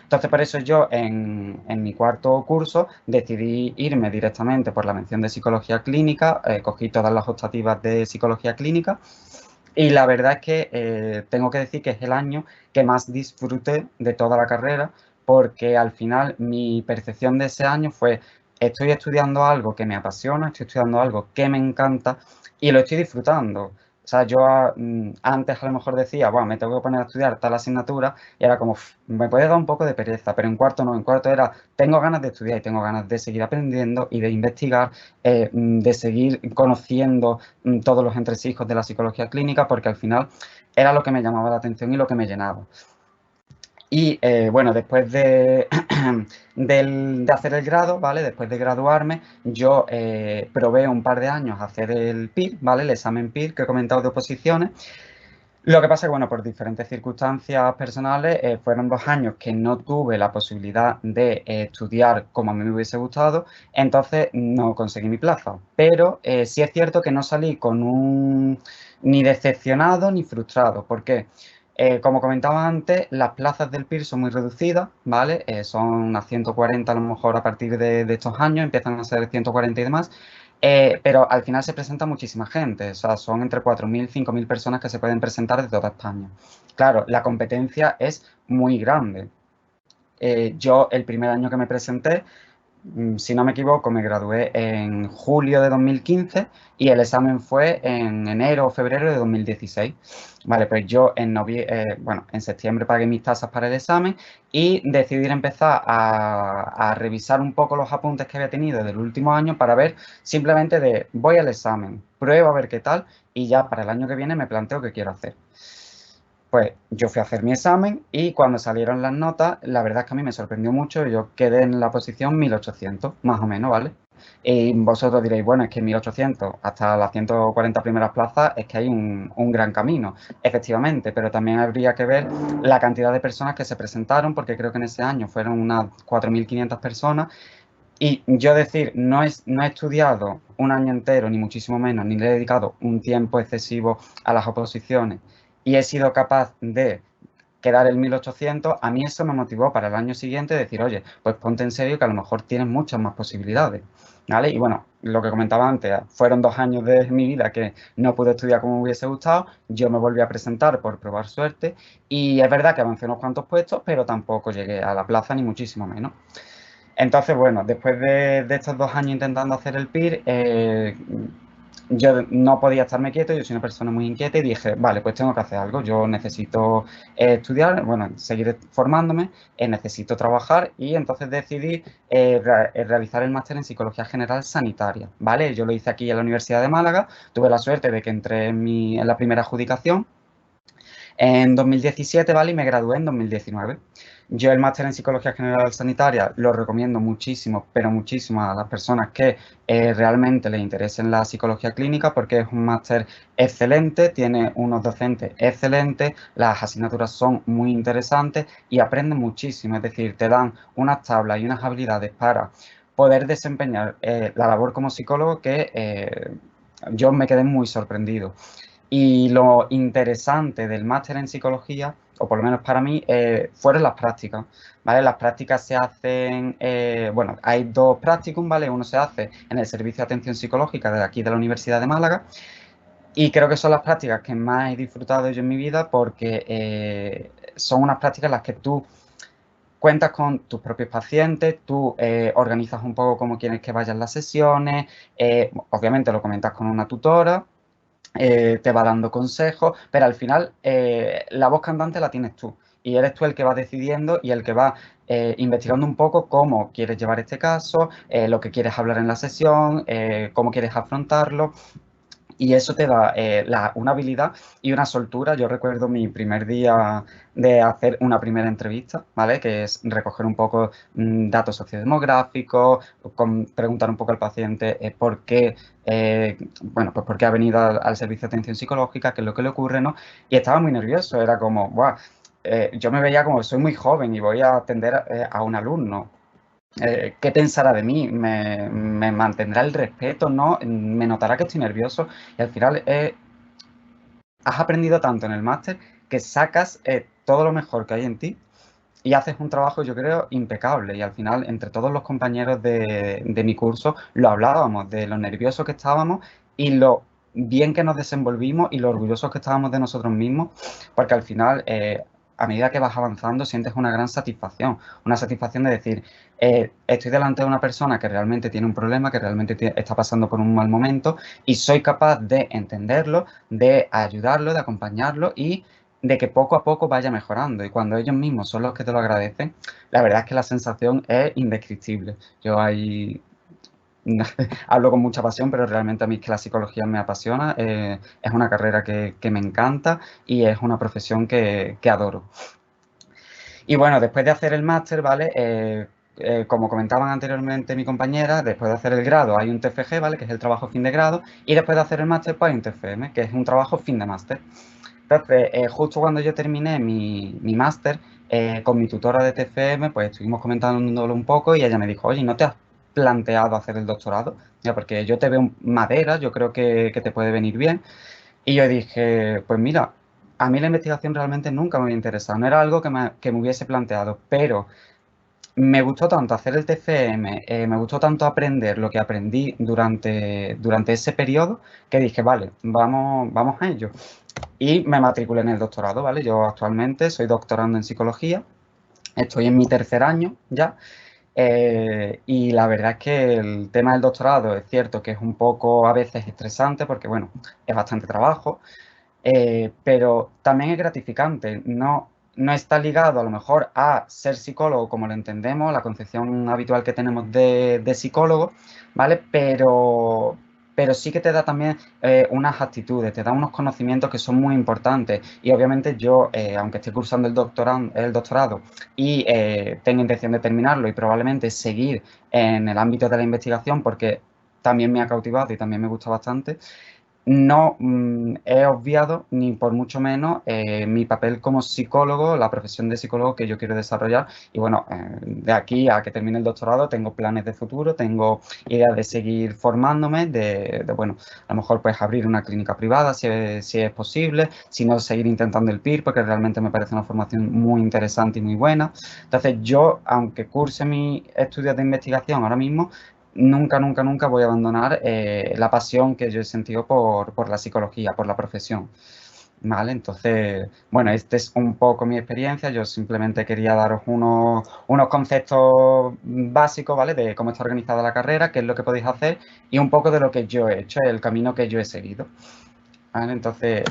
Entonces, por eso yo en mi cuarto curso decidí irme directamente por la mención de psicología clínica, cogí todas las optativas de psicología clínica y la verdad es que tengo que decir que es el año que más disfruté de toda la carrera porque al final mi percepción de ese año fue estoy estudiando algo que me apasiona, estoy estudiando algo que me encanta y lo estoy disfrutando. O sea, yo antes a lo mejor decía, bueno, me tengo que poner a estudiar tal asignatura y era como, me puede dar un poco de pereza, pero en cuarto no, en cuarto era, tengo ganas de estudiar y tengo ganas de seguir aprendiendo y de investigar, de seguir conociendo todos los entresijos de la psicología clínica, porque al final era lo que me llamaba la atención y lo que me llenaba. Y bueno, después de hacer el grado, ¿vale? Después de graduarme, yo probé un par de años hacer el PIR, ¿vale? El examen PIR que he comentado de oposiciones. Lo que pasa es que, bueno, por diferentes circunstancias personales, fueron 2 años que no tuve la posibilidad de estudiar como a mí me hubiese gustado, entonces no conseguí mi plaza. Pero sí es cierto que no salí con ni decepcionado ni frustrado. ¿Por qué? Como comentaba antes, las plazas del PIR son muy reducidas, ¿vale? Son unas 140 a lo mejor a partir de estos años, empiezan a ser 140 y demás. Pero al final se presenta muchísima gente, o sea, son entre 4.000 y 5.000 personas que se pueden presentar de toda España. Claro, la competencia es muy grande. Yo el primer año que me presenté, si no me equivoco, me gradué en julio de 2015 y el examen fue en enero o febrero de 2016. Vale, pues yo en septiembre pagué mis tasas para el examen y decidí empezar a revisar un poco los apuntes que había tenido del último año para ver simplemente voy al examen, pruebo a ver qué tal y ya para el año que viene me planteo qué quiero hacer. Pues yo fui a hacer mi examen y cuando salieron las notas, la verdad es que a mí me sorprendió mucho. Yo quedé en la posición 1800, más o menos, ¿vale? Y vosotros diréis, bueno, es que 1800 hasta las 140 primeras plazas es que hay un gran camino, efectivamente, pero también habría que ver la cantidad de personas que se presentaron, porque creo que en ese año fueron unas 4.500 personas. Y yo decir, no he estudiado un año entero, ni muchísimo menos, ni le he dedicado un tiempo excesivo a las oposiciones y he sido capaz de quedar en 1800, a mí eso me motivó para el año siguiente decir, oye, pues ponte en serio que a lo mejor tienes muchas más posibilidades, ¿vale? Y bueno, lo que comentaba antes, fueron 2 años de mi vida que no pude estudiar como me hubiese gustado, yo me volví a presentar por probar suerte y es verdad que avancé unos cuantos puestos, pero tampoco llegué a la plaza ni muchísimo menos. Entonces, bueno, después de estos 2 años intentando hacer el PIR, yo no podía estarme quieto, yo soy una persona muy inquieta y dije, vale, pues tengo que hacer algo, yo necesito estudiar, bueno, seguir formándome, necesito trabajar y entonces decidí realizar el máster en Psicología General Sanitaria, ¿vale? Yo lo hice aquí en la Universidad de Málaga, tuve la suerte de que entré en la primera adjudicación en 2017, ¿vale? Y me gradué en 2019. Yo el máster en Psicología General Sanitaria lo recomiendo muchísimo, pero muchísimo a las personas que realmente les interesen la psicología clínica porque es un máster excelente, tiene unos docentes excelentes, las asignaturas son muy interesantes y aprenden muchísimo, es decir, te dan unas tablas y unas habilidades para poder desempeñar la labor como psicólogo que yo me quedé muy sorprendido. Y lo interesante del máster en psicología, o por lo menos para mí, fueron las prácticas, ¿vale? Las prácticas se hacen, bueno, hay dos practicum, ¿vale? Uno se hace en el Servicio de Atención Psicológica de aquí de la Universidad de Málaga y creo que son las prácticas que más he disfrutado yo en mi vida porque son unas prácticas en las que tú cuentas con tus propios pacientes, tú organizas un poco cómo quieres que vayan las sesiones, obviamente lo comentas con una tutora, te va dando consejos, pero al final la voz cantante la tienes tú y eres tú el que va decidiendo y el que va investigando un poco cómo quieres llevar este caso, lo que quieres hablar en la sesión, cómo quieres afrontarlo. Y eso te da una habilidad y una soltura. Yo recuerdo mi primer día de hacer una primera entrevista, ¿vale? Que es recoger un poco datos sociodemográficos, preguntar un poco al paciente por qué, bueno, pues por qué ha venido al servicio de atención psicológica, qué es lo que le ocurre, ¿no? Y estaba muy nervioso, era como, ¡buah! Yo me veía como, soy muy joven y voy a atender a un alumno. ¿Qué pensará de mí? ¿Me mantendrá el respeto? ¿No? ¿Me notará que estoy nervioso? Y al final has aprendido tanto en el máster que sacas todo lo mejor que hay en ti y haces un trabajo, yo creo, impecable. Y al final, entre todos los compañeros de mi curso, lo hablábamos de lo nerviosos que estábamos y lo bien que nos desenvolvimos y lo orgullosos que estábamos de nosotros mismos, porque al final, a medida que vas avanzando, sientes una satisfacción de decir, estoy delante de una persona que realmente tiene un problema, que realmente está pasando por un mal momento y soy capaz de entenderlo, de ayudarlo, de acompañarlo y de que poco a poco vaya mejorando y cuando ellos mismos son los que te lo agradecen, la verdad es que la sensación es indescriptible. Yo ahí hablo con mucha pasión, pero realmente a mí es que la psicología me apasiona, es una carrera que me encanta y es una profesión que adoro. Y bueno, después de hacer el máster, ¿vale? Como comentaban anteriormente mi compañera, después de hacer el grado hay un TFG, ¿vale? Que es el trabajo fin de grado, y después de hacer el máster, pues hay un TFM, que es un trabajo fin de máster. Entonces, justo cuando yo terminé mi máster, con mi tutora de TFM, pues estuvimos comentándolo un poco y ella me dijo, oye, ¿no te has planteado hacer el doctorado? Ya, porque yo te veo madera, yo creo que te puede venir bien. Y yo dije, pues mira, a mí la investigación realmente nunca me había interesado, no era algo que me hubiese planteado, pero me gustó tanto hacer el TFM, me gustó tanto aprender lo que aprendí durante ese periodo, que dije, vale, vamos a ello. Y me matriculé en el doctorado, ¿vale? Yo actualmente soy doctorando en psicología, estoy en mi tercer año ya, y la verdad es que el tema del doctorado es cierto que es un poco a veces estresante porque, bueno, es bastante trabajo, pero también es gratificante. No está ligado a lo mejor a ser psicólogo como lo entendemos, la concepción habitual que tenemos de psicólogo, ¿vale? Pero sí que te da también unas actitudes, te da unos conocimientos que son muy importantes. Y obviamente yo, aunque esté cursando el doctorado y tengo intención de terminarlo y probablemente seguir en el ámbito de la investigación porque también me ha cautivado y también me gusta bastante, no he obviado ni por mucho menos mi papel como psicólogo, la profesión de psicólogo que yo quiero desarrollar. Y bueno, de aquí a que termine el doctorado tengo planes de futuro, tengo ideas de seguir formándome, bueno, a lo mejor pues abrir una clínica privada si es posible, si no seguir intentando el PIR porque realmente me parece una formación muy interesante y muy buena. Entonces yo, aunque curse mis estudios de investigación ahora mismo, nunca voy a abandonar la pasión que yo he sentido por la psicología, por la profesión. ¿vale? Entonces, bueno, este es un poco mi experiencia. Yo simplemente quería daros unos conceptos básicos, ¿vale? De cómo está organizada la carrera, qué es lo que podéis hacer y un poco de lo que yo he hecho, el camino que yo he seguido, ¿vale? Entonces,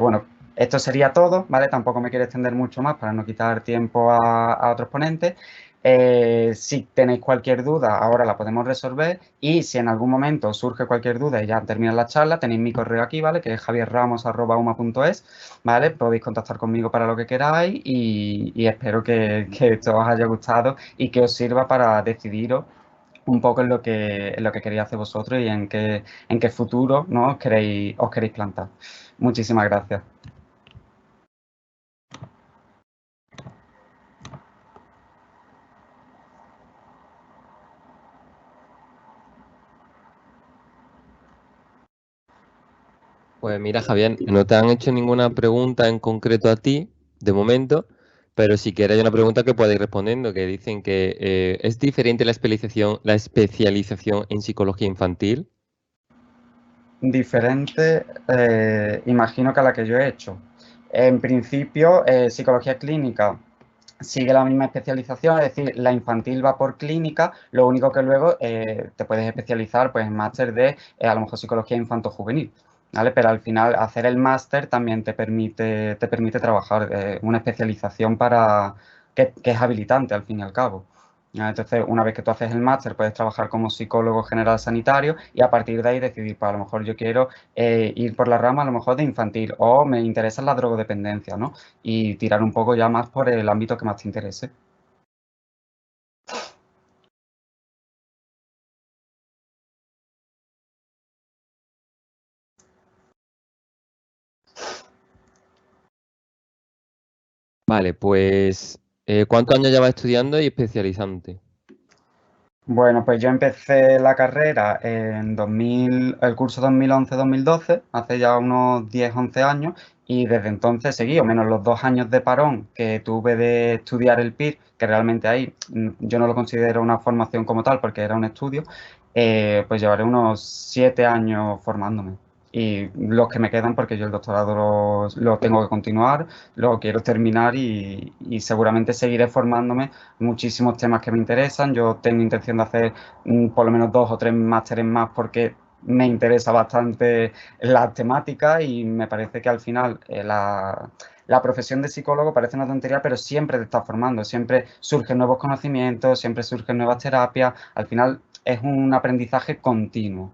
bueno, esto sería todo, ¿vale? Tampoco me quiero extender mucho más para no quitar tiempo a otros ponentes. Si tenéis cualquier duda, ahora la podemos resolver, y si en algún momento surge cualquier duda y ya termina la charla, tenéis mi correo aquí, ¿vale? Que es javierramos@uma.es, ¿vale? Podéis contactar conmigo para lo que queráis y espero que esto os haya gustado y que os sirva para decidiros un poco en lo que queréis hacer vosotros y en qué futuro, ¿no? os queréis plantar. Muchísimas gracias. Pues mira, Javier, no te han hecho ninguna pregunta en concreto a ti, de momento, pero si quieres hay una pregunta que puedes ir respondiendo, que dicen que ¿es diferente la especialización en psicología infantil? Diferente, imagino que a la que yo he hecho. En principio, psicología clínica sigue la misma especialización, es decir, la infantil va por clínica, lo único que luego te puedes especializar pues, en máster de, a lo mejor, psicología infanto-juvenil, ¿vale? Pero al final, hacer el máster también te permite trabajar una especialización que es habilitante, al fin y al cabo. Entonces, una vez que tú haces el máster, puedes trabajar como psicólogo general sanitario y a partir de ahí decidir, pues a lo mejor yo quiero ir por la rama a lo mejor de infantil o me interesa la drogodependencia, ¿no? Y tirar un poco ya más por el ámbito que más te interese. Vale, pues ¿cuántos años llevas estudiando y especializándote? Bueno, pues yo empecé la carrera en el curso 2011-2012, hace ya unos 10-11 años, y desde entonces seguí, o menos los 2 años de parón que tuve de estudiar el PIR, que realmente ahí yo no lo considero una formación como tal porque era un estudio, pues llevaré unos 7 años formándome. Y los que me quedan porque yo el doctorado lo tengo que continuar, lo quiero terminar y seguramente seguiré formándome muchísimos temas que me interesan. Yo tengo intención de hacer por lo menos 2 o 3 másteres más porque me interesa bastante la temática y me parece que al final la profesión de psicólogo parece una tontería, pero siempre te está formando, siempre surgen nuevos conocimientos, siempre surgen nuevas terapias. Al final es un aprendizaje continuo.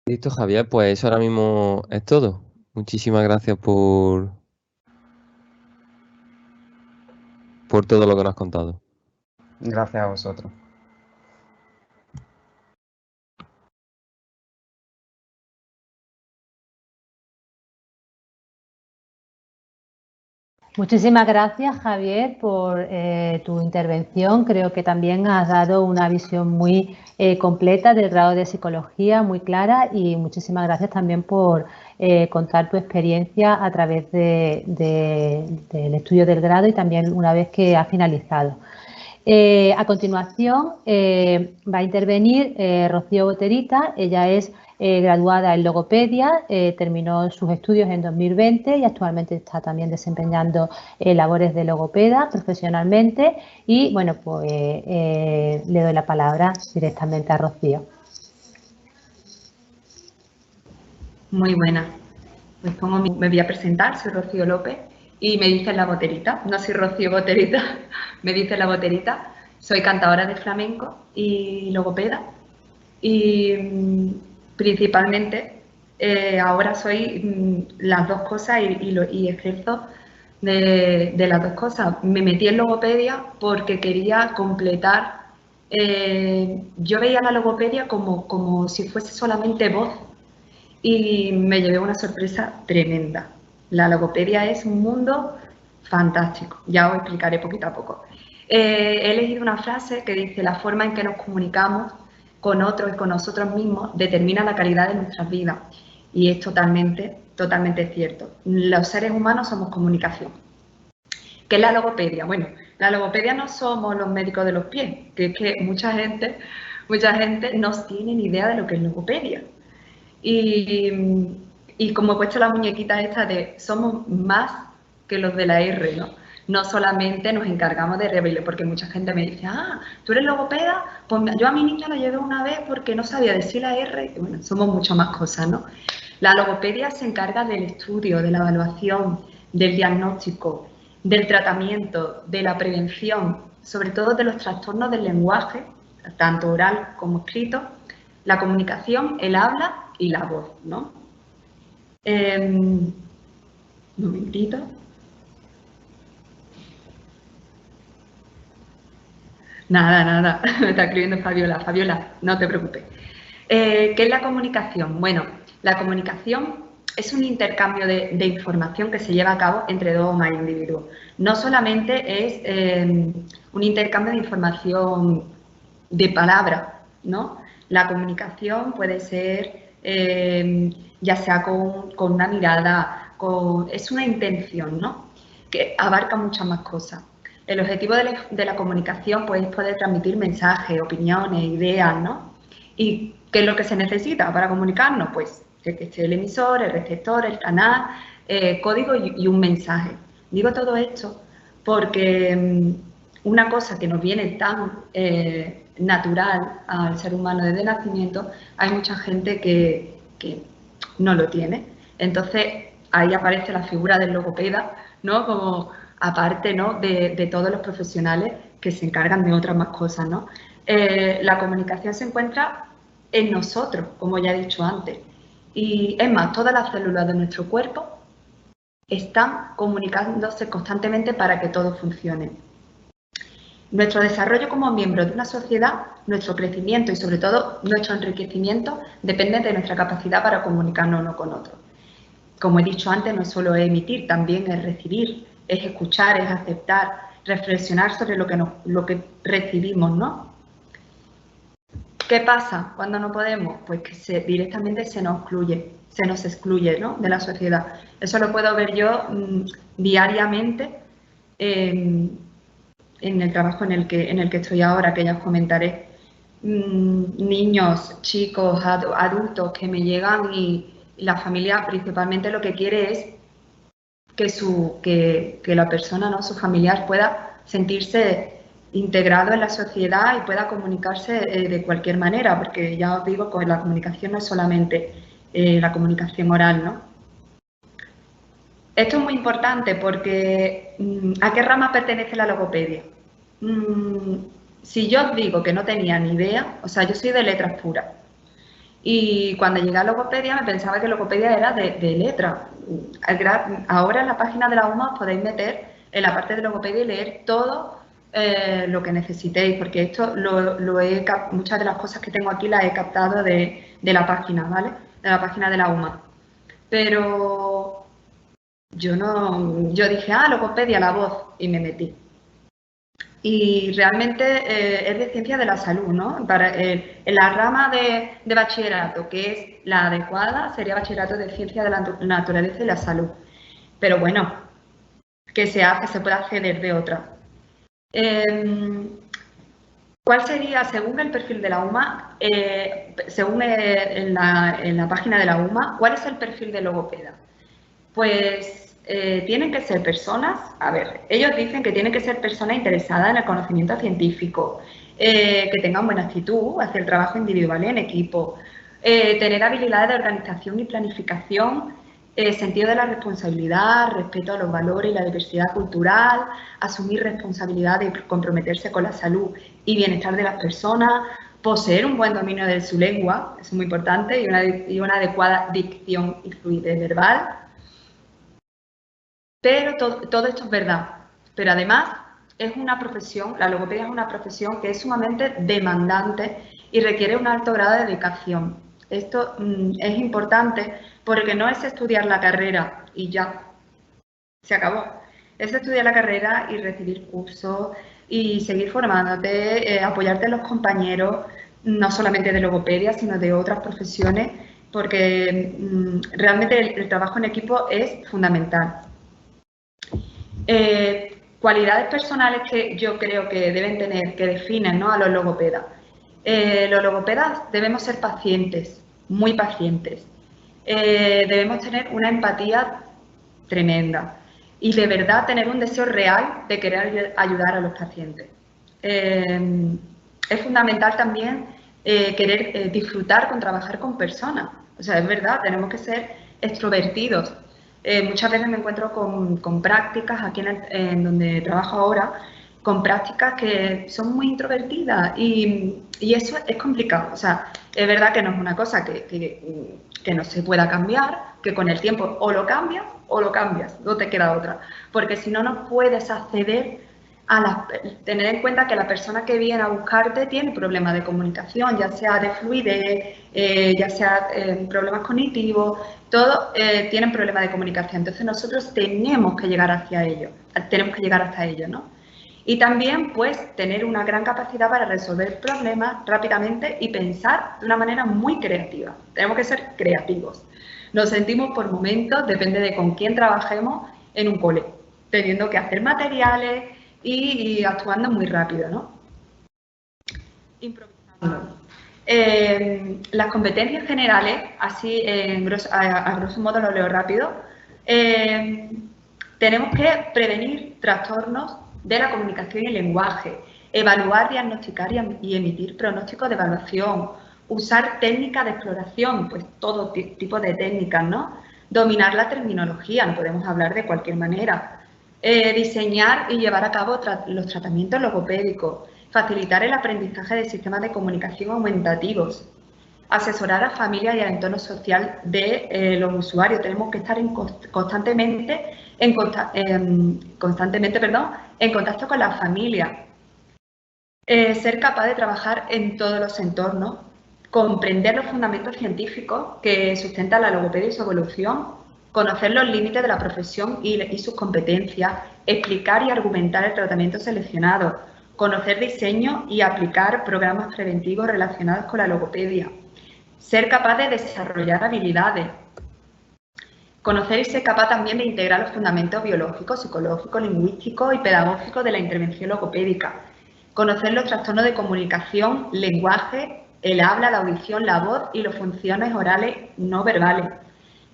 Listo, Javier, pues eso ahora mismo es todo. Muchísimas gracias por todo lo que nos has contado. Gracias a vosotros. Muchísimas gracias, Javier, por tu intervención. Creo que también has dado una visión muy completa del grado de psicología, muy clara, y muchísimas gracias también por contar tu experiencia a través del estudio del grado y también una vez que ha finalizado. A continuación va a intervenir Rocío Boterita. Ella es graduada en logopedia, terminó sus estudios en 2020 y actualmente está también desempeñando labores de logopeda profesionalmente. Y bueno, pues le doy la palabra directamente a Rocío. Muy buena. Pues me voy a presentar, soy Rocío López y me dicen la boterita. No soy Rocío Boterita, me dicen la boterita. Soy cantadora de flamenco y logopeda y principalmente ahora soy las dos cosas y ejerzo de las dos cosas. Me metí en logopedia porque quería completar. Yo veía la logopedia como si fuese solamente voz. Y me llevé una sorpresa tremenda. La logopedia es un mundo fantástico, ya os explicaré poquito a poco. He elegido una frase que dice: la forma en que nos comunicamos con otros y con nosotros mismos determina la calidad de nuestras vidas. Y es totalmente cierto. Los seres humanos somos comunicación. ¿Qué es la logopedia? Bueno, La logopedia no somos los médicos de los pies, que es que mucha gente no tiene ni idea de lo que es logopedia. Y como he puesto la muñequita esta de somos más que los de la R, ¿no? No solamente nos encargamos de rehabilitar, porque mucha gente me dice, ah, ¿tú eres logopeda? Pues yo a mi niña la llevé una vez porque no sabía decir la R. Y bueno, somos muchas más cosas, ¿no? La logopedia se encarga del estudio, de la evaluación, del diagnóstico, del tratamiento, de la prevención, sobre todo de los trastornos del lenguaje, tanto oral como escrito, la comunicación, el habla y la voz, ¿no? Un momentito. Nada, me está escribiendo Fabiola. Fabiola, no te preocupes. ¿Qué es la comunicación? Bueno, la comunicación es un intercambio de información que se lleva a cabo entre dos o más individuos. No solamente es un intercambio de información de palabras, ¿no? La comunicación puede ser ya sea con una mirada, es una intención, ¿no? Que abarca muchas más cosas. El objetivo de la comunicación pues, es poder transmitir mensajes, opiniones, ideas, ¿no? ¿Y qué es lo que se necesita para comunicarnos? Pues que esté el emisor, el receptor, el canal, código y un mensaje. Digo todo esto porque una cosa que nos viene tan natural al ser humano desde nacimiento, hay mucha gente que no lo tiene. Entonces, ahí aparece la figura del logopeda, ¿no? Como aparte, ¿no? de todos los profesionales que se encargan de otras más cosas, ¿no? La comunicación se encuentra en nosotros, como ya he dicho antes. Y es más, todas las células de nuestro cuerpo están comunicándose constantemente para que todo funcione. Nuestro desarrollo como miembro de una sociedad, nuestro crecimiento y sobre todo nuestro enriquecimiento dependen de nuestra capacidad para comunicarnos uno con otro. Como he dicho antes, no es solo emitir, también es recibir, es escuchar, es aceptar, reflexionar sobre lo que recibimos, ¿no? ¿Qué pasa cuando no podemos? Pues que directamente se nos excluye, ¿no? De la sociedad. Eso lo puedo ver yo diariamente en el trabajo en el que estoy ahora, que ya os comentaré. Niños, chicos, adultos que me llegan y la familia principalmente lo que quiere es que la persona, ¿no? Su familiar pueda sentirse integrado en la sociedad y pueda comunicarse de cualquier manera, porque ya os digo que la comunicación no es solamente la comunicación oral, ¿no? Esto es muy importante porque ¿a qué rama pertenece la logopedia? Si yo os digo que no tenía ni idea, o sea, yo soy de letras puras. Y cuando llegué a logopedia me pensaba que logopedia era de letras. Ahora en la página de la UMA os podéis meter en la parte de logopedia y leer todo lo que necesitéis, porque esto muchas de las cosas que tengo aquí las he captado de la página, ¿vale? De la página de la UMA. Pero yo dije, logopedia, la voz, y me metí. Y realmente es de ciencia de la salud, ¿no? En la rama de bachillerato, que es la adecuada, sería bachillerato de ciencia de la naturaleza y la salud. Pero bueno, que se puede acceder de otra. ¿Cuál sería, según el perfil de la UMA, según en la página de la UMA, cuál es el perfil de logopeda? Pues tienen que ser personas, ellos dicen que tienen que ser personas interesadas en el conocimiento científico, que tengan buena actitud hacia el trabajo individual y en equipo, tener habilidades de organización y planificación, sentido de la responsabilidad, respeto a los valores y la diversidad cultural, asumir responsabilidad y comprometerse con la salud y bienestar de las personas, poseer un buen dominio de su lengua, es muy importante, y una adecuada dicción y fluidez verbal. Pero todo esto es verdad. Pero además es una profesión, la logopedia es una profesión que es sumamente demandante y requiere un alto grado de dedicación. Esto es importante porque no es estudiar la carrera y ya, se acabó. Es estudiar la carrera y recibir cursos y seguir formándote, apoyarte en los compañeros, no solamente de logopedia, sino de otras profesiones, porque realmente el trabajo en equipo es fundamental. Cualidades personales que yo creo que deben tener, que definen, ¿no?, a los logopedas. Los logopedas debemos ser pacientes, muy pacientes. Debemos tener una empatía tremenda y de verdad tener un deseo real de querer ayudar a los pacientes. Es fundamental también querer disfrutar con trabajar con personas. O sea, es verdad, tenemos que ser extrovertidos. Muchas veces me encuentro con prácticas aquí en donde trabajo ahora, con prácticas que son muy introvertidas y eso es complicado. O sea, es verdad que no es una cosa que no se pueda cambiar, que con el tiempo o lo cambias, no te queda otra. Porque si no, no puedes acceder tener en cuenta que la persona que viene a buscarte tiene problemas de comunicación, ya sea de fluidez, ya sea problemas cognitivos, todos tienen problemas de comunicación. Entonces nosotros tenemos que llegar hacia ellos, tenemos que llegar hasta ellos, ¿no? Y también, pues, tener una gran capacidad para resolver problemas rápidamente y pensar de una manera muy creativa. Tenemos que ser creativos. Nos sentimos por momentos, depende de con quién trabajemos, en un cole, teniendo que hacer materiales y actuando muy rápido, ¿no? Improvisando. Las competencias generales, así a grosso modo lo leo rápido, tenemos que prevenir trastornos de la comunicación y el lenguaje, evaluar, diagnosticar y emitir pronósticos de evaluación, usar técnicas de exploración, pues todo tipo de técnicas, ¿no? Dominar la terminología, no podemos hablar de cualquier manera. Diseñar y llevar a cabo los tratamientos logopédicos, facilitar el aprendizaje de sistemas de comunicación aumentativos, asesorar a familias y al entorno social de los usuarios. Tenemos que estar constantemente en contacto con la familia. Ser capaz de trabajar en todos los entornos, comprender los fundamentos científicos que sustentan la logopedia y su evolución, conocer los límites de la profesión y sus competencias, explicar y argumentar el tratamiento seleccionado, conocer diseño y aplicar programas preventivos relacionados con la logopedia, ser capaz de desarrollar habilidades, conocer y ser capaz también de integrar los fundamentos biológicos, psicológicos, lingüísticos y pedagógicos de la intervención logopédica, conocer los trastornos de comunicación, lenguaje, el habla, la audición, la voz y las funciones orales no verbales,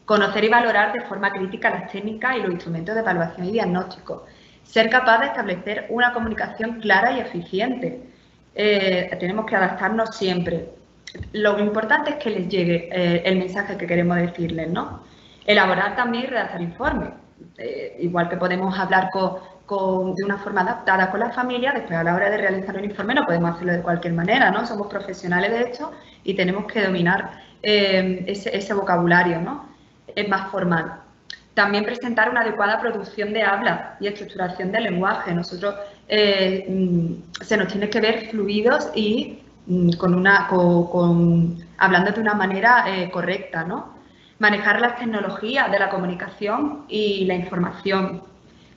conocer y valorar de forma crítica las técnicas y los instrumentos de evaluación y diagnóstico, ser capaz de establecer una comunicación clara y eficiente. Tenemos que adaptarnos siempre. Lo importante es que les llegue el mensaje que queremos decirles, ¿no? Elaborar también y redactar informes. Igual que podemos hablar de una forma adaptada con la familia, después a la hora de realizar un informe no podemos hacerlo de cualquier manera, ¿no? Somos profesionales de esto y tenemos que dominar ese vocabulario, ¿no? Es más formal. También presentar una adecuada producción de habla y estructuración del lenguaje. Nosotros se nos tiene que ver fluidos y hablando de una manera correcta, ¿no? Manejar las tecnologías de la comunicación y la información.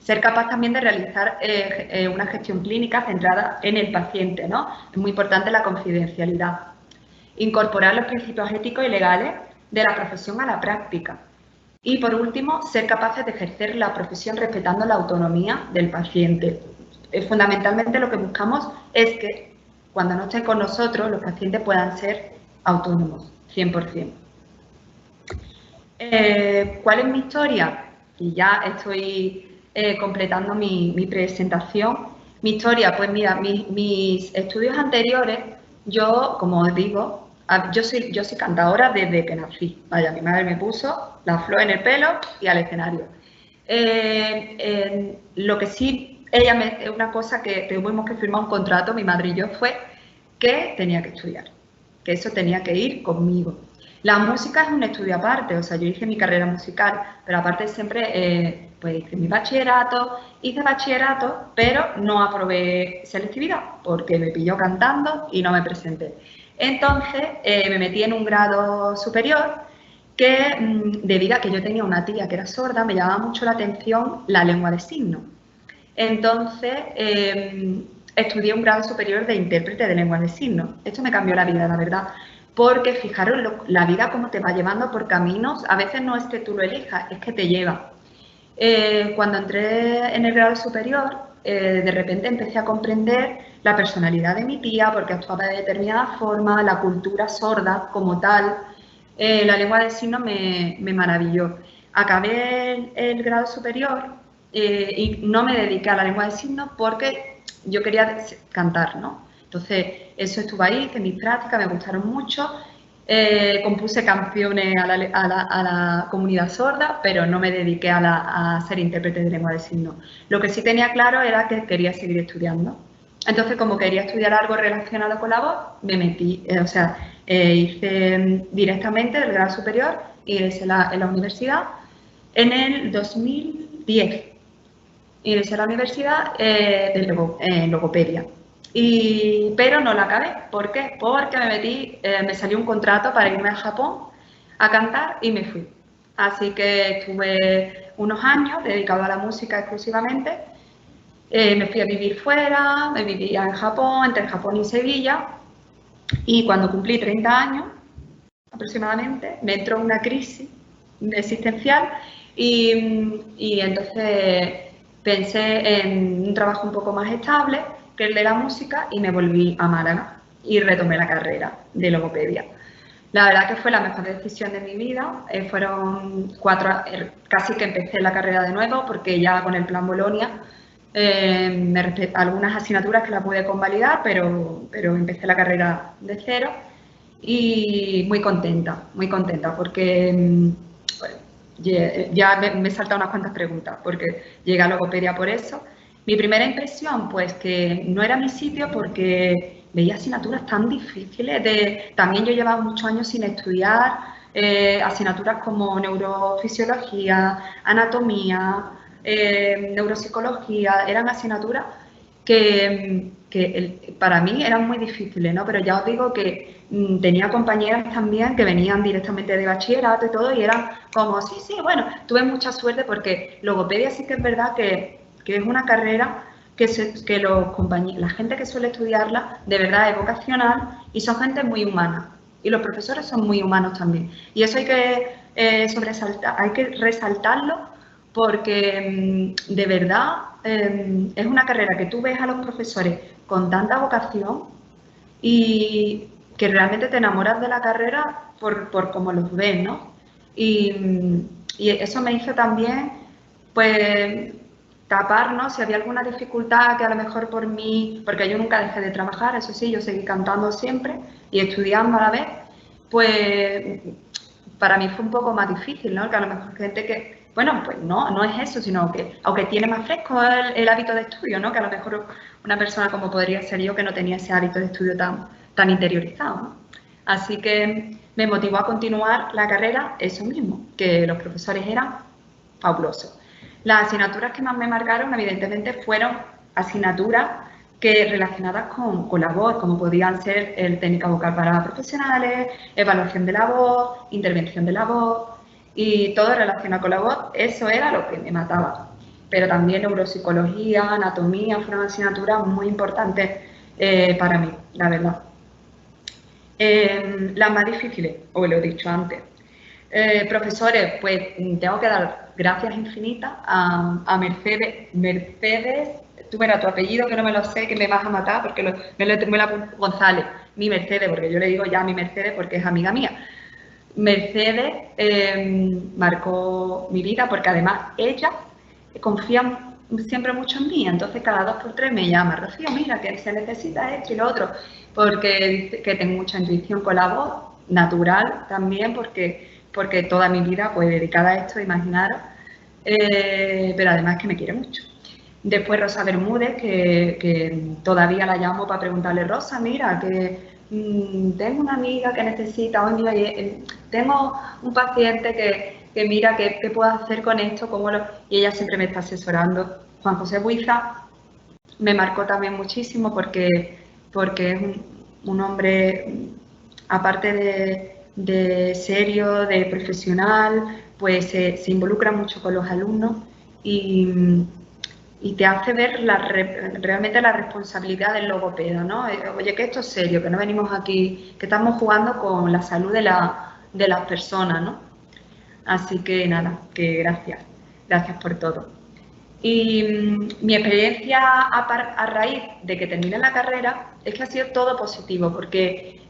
Ser capaz también de realizar una gestión clínica centrada en el paciente, ¿no? Es muy importante la confidencialidad. Incorporar los principios éticos y legales de la profesión a la práctica. Y, por último, ser capaces de ejercer la profesión respetando la autonomía del paciente. Fundamentalmente lo que buscamos es que cuando no estén con nosotros los pacientes puedan ser autónomos, 100%. ¿Cuál es mi historia? Y ya estoy completando mi presentación. Mi historia, pues mira, mis estudios anteriores, yo, como os digo, yo soy cantadora desde que nací. Vaya, mi madre me puso la flor en el pelo y al escenario. Lo que sí, una cosa que tuvimos que firmar un contrato, mi madre y yo, fue que tenía que estudiar, que eso tenía que ir conmigo. La música es un estudio aparte, o sea, yo hice mi carrera musical, pero aparte siempre pues hice mi bachillerato, pero no aprobé selectividad porque me pilló cantando y no me presenté. Entonces me metí en un grado superior que, debido a que yo tenía una tía que era sorda, me llamaba mucho la atención la lengua de signos. Entonces estudié un grado superior de intérprete de lengua de signos. Esto me cambió la vida, la verdad. Porque fijaros la vida cómo te va llevando por caminos, a veces no es que tú lo elijas, es que te lleva. Cuando entré en el grado superior, de repente empecé a comprender la personalidad de mi tía porque actuaba de determinada forma, la cultura sorda como tal. La lengua de signos me maravilló. Acabé el grado superior y no me dediqué a la lengua de signos porque yo quería cantar, ¿no? Entonces, eso estuve ahí, hice mis prácticas, me gustaron mucho. Compuse canciones a la comunidad sorda, pero no me dediqué a ser intérprete de lengua de signos. Lo que sí tenía claro era que quería seguir estudiando. Entonces, como quería estudiar algo relacionado con la voz, me metí, hice directamente del grado superior, ingresé en la universidad en el 2010. Ingresé a la universidad en logopedia. Pero no la acabé. ¿Por qué? Porque me salió un contrato para irme a Japón a cantar y me fui. Así que estuve unos años dedicado a la música exclusivamente. Me fui a vivir fuera, me vivía en Japón, entre Japón y Sevilla. Y cuando cumplí 30 años aproximadamente, me entró una crisis existencial y entonces pensé en un trabajo un poco más estable que el de la música y me volví a Málaga y retomé la carrera de logopedia. La verdad que fue la mejor decisión de mi vida. Fueron 4, casi que empecé la carrera de nuevo porque ya con el plan Bolonia algunas asignaturas que la pude convalidar, pero empecé la carrera de cero y muy contenta porque ya me he saltado unas cuantas preguntas porque llegué a logopedia por eso. Mi primera impresión, pues que no era mi sitio porque veía asignaturas tan difíciles. También yo llevaba muchos años sin estudiar asignaturas como neurofisiología, anatomía, neuropsicología. Eran asignaturas que para mí eran muy difíciles, ¿no? Pero ya os digo que tenía compañeras también que venían directamente de bachillerato y todo y eran como, sí, bueno, tuve mucha suerte porque logopedia sí que es verdad que es una carrera que la gente que suele estudiarla de verdad es vocacional y son gente muy humana. Y los profesores son muy humanos también. Y eso hay que resaltarlo porque de verdad es una carrera que tú ves a los profesores con tanta vocación y que realmente te enamoras de la carrera por cómo los ves, ¿no? Y eso me hizo también, pues, tapar, ¿no? Si había alguna dificultad que a lo mejor por mí, porque yo nunca dejé de trabajar, eso sí, yo seguí cantando siempre y estudiando a la vez, pues para mí fue un poco más difícil, ¿no? Que a lo mejor gente que, bueno, pues no es eso, sino que aunque tiene más fresco el hábito de estudio, ¿no? Que a lo mejor una persona como podría ser yo que no tenía ese hábito de estudio tan interiorizado, ¿no? Así que me motivó a continuar la carrera eso mismo, que los profesores eran fabulosos. Las asignaturas que más me marcaron, evidentemente, fueron asignaturas relacionadas con la voz, como podían ser técnica vocal para profesionales, evaluación de la voz, intervención de la voz y todo relacionado con la voz. Eso era lo que me mataba. Pero también neuropsicología, anatomía, fueron asignaturas muy importantes para mí, la verdad. Las más difíciles, os lo he dicho antes. Profesores, pues tengo que dar gracias infinitas a Mercedes. Mercedes, tú verás tu apellido, que no me lo sé, que me vas a matar, porque me lo González, mi Mercedes, porque yo le digo ya mi Mercedes porque es amiga mía. Mercedes marcó mi vida porque además ella confía siempre mucho en mí, entonces cada 2 por 3 me llama, Rocío, mira que se necesita esto y lo otro, porque dice que tengo mucha intuición con la voz, natural también, porque toda mi vida pues dedicada a esto, imaginaros, pero además que me quiere mucho. Después Rosa Bermúdez, que todavía la llamo para preguntarle, Rosa, mira, que tengo una amiga que necesita, hoy mira, tengo un paciente que mira qué puedo hacer con esto, y ella siempre me está asesorando. Juan José Buiza me marcó también muchísimo porque es un hombre, aparte de serio, de profesional, pues se involucra mucho con los alumnos y te hace ver realmente la responsabilidad del logopeda, ¿no? Oye, que esto es serio, que no venimos aquí, que estamos jugando con la salud de las personas, ¿no? Así que nada, que gracias por todo. Y mi experiencia a raíz de que terminé la carrera es que ha sido todo positivo, porque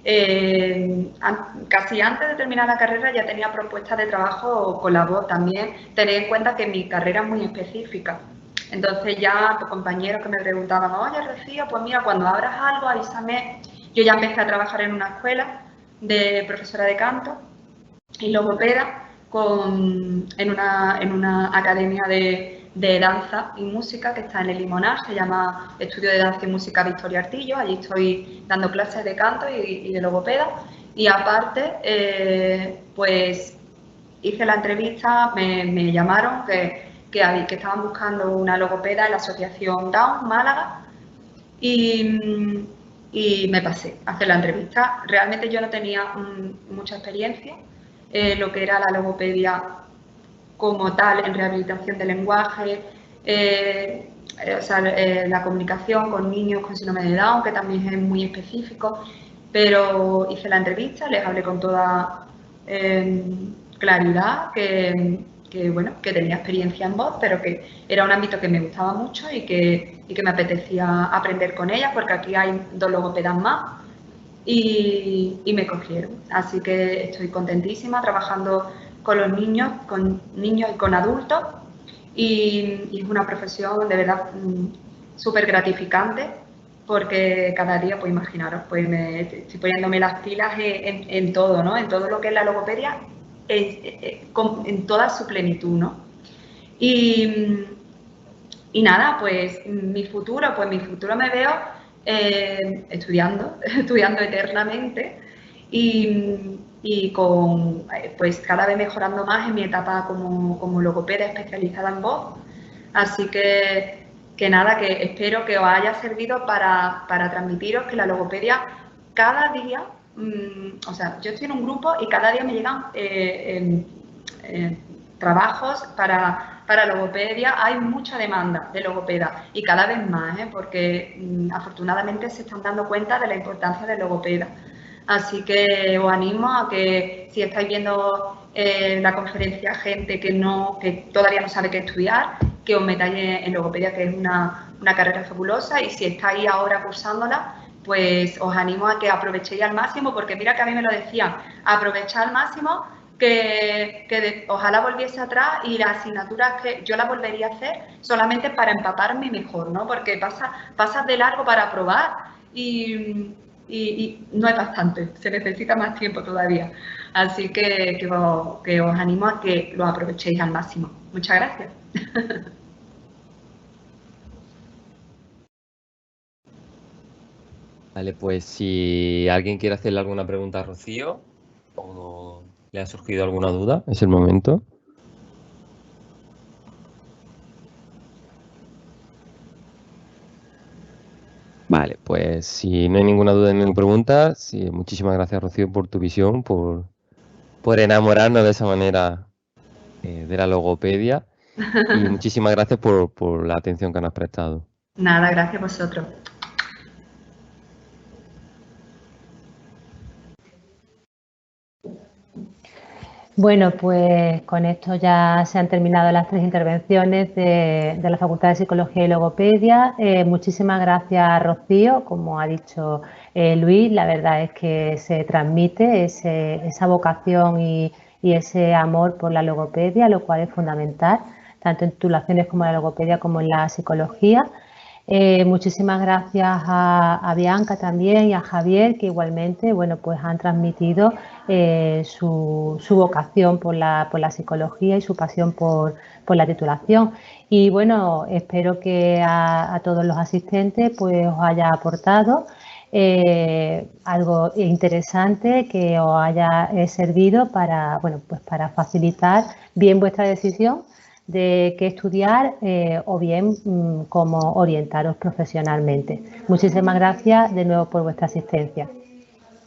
casi antes de terminar la carrera ya tenía propuestas de trabajo con la voz también. Tened en cuenta que mi carrera es muy específica. Entonces ya pues, compañeros que me preguntaban, oye Rocío, pues mira, cuando abras algo avísame. Yo ya empecé a trabajar en una escuela de profesora de canto y logopeda en una academia de danza y música que está en el Limonar, se llama Estudio de Danza y Música Victoria Artillo. Allí estoy dando clases de canto y de logopeda. Y aparte, pues hice la entrevista, me llamaron que estaban buscando una logopeda en la Asociación Down Málaga y me pasé a hacer la entrevista. Realmente yo no tenía mucha experiencia en lo que era la logopedia como tal en rehabilitación del lenguaje, la comunicación con niños con síndrome de Down, que también es muy específico, pero hice la entrevista, les hablé con toda claridad que tenía experiencia en voz, pero que era un ámbito que me gustaba mucho y que me apetecía aprender con ellas, porque aquí hay 2 logopedas más y me cogieron. Así que estoy contentísima trabajando con los niños, y con adultos, y es una profesión de verdad súper gratificante, porque cada día, pues imaginaros, pues estoy poniéndome las pilas en todo, ¿no? En todo lo que es la logopedia, en toda su plenitud, ¿no? Y nada, pues mi futuro me veo estudiando eternamente y con, pues cada vez mejorando más en mi etapa como logopeda especializada en voz. Así que nada, que espero que os haya servido para transmitiros que la logopedia cada día, o sea, yo estoy en un grupo y cada día me llegan trabajos para logopedia. Hay mucha demanda de logopeda y cada vez más, porque afortunadamente se están dando cuenta de la importancia del logopeda. Así que os animo a que si estáis viendo la conferencia gente que todavía no sabe qué estudiar, que os metáis en logopedia, que es una carrera fabulosa, y si estáis ahora cursándola, pues os animo a que aprovechéis al máximo, porque mira que a mí me lo decían, aprovechad al máximo, que ojalá volviese atrás y las asignaturas que yo las volvería a hacer solamente para empaparme mejor, ¿no? Porque pasas de largo para aprobar y no es bastante, se necesita más tiempo todavía. Así que os animo a que lo aprovechéis al máximo. Muchas gracias. Vale, pues si alguien quiere hacerle alguna pregunta a Rocío o le ha surgido alguna duda, es el momento. Vale, pues si no hay ninguna duda ni ninguna pregunta, sí, muchísimas gracias, Rocío, por tu visión, por enamorarnos de esa manera de la logopedia y muchísimas gracias por la atención que nos has prestado. Nada, gracias a vosotros. Bueno, pues con esto ya se han terminado las 3 intervenciones de la Facultad de Psicología y Logopedia. Muchísimas gracias, Rocío. Como ha dicho Luis, la verdad es que se transmite esa vocación y ese amor por la logopedia, lo cual es fundamental, tanto en titulaciones como en la logopedia como en la psicología. Muchísimas gracias a Bianca también y a Javier, que igualmente pues han transmitido su vocación por la psicología y su pasión por la titulación. Y bueno, espero que a todos los asistentes pues os haya aportado algo interesante, que os haya servido para facilitar bien vuestra decisión de qué estudiar o bien cómo orientaros profesionalmente. Muchísimas gracias de nuevo por vuestra asistencia.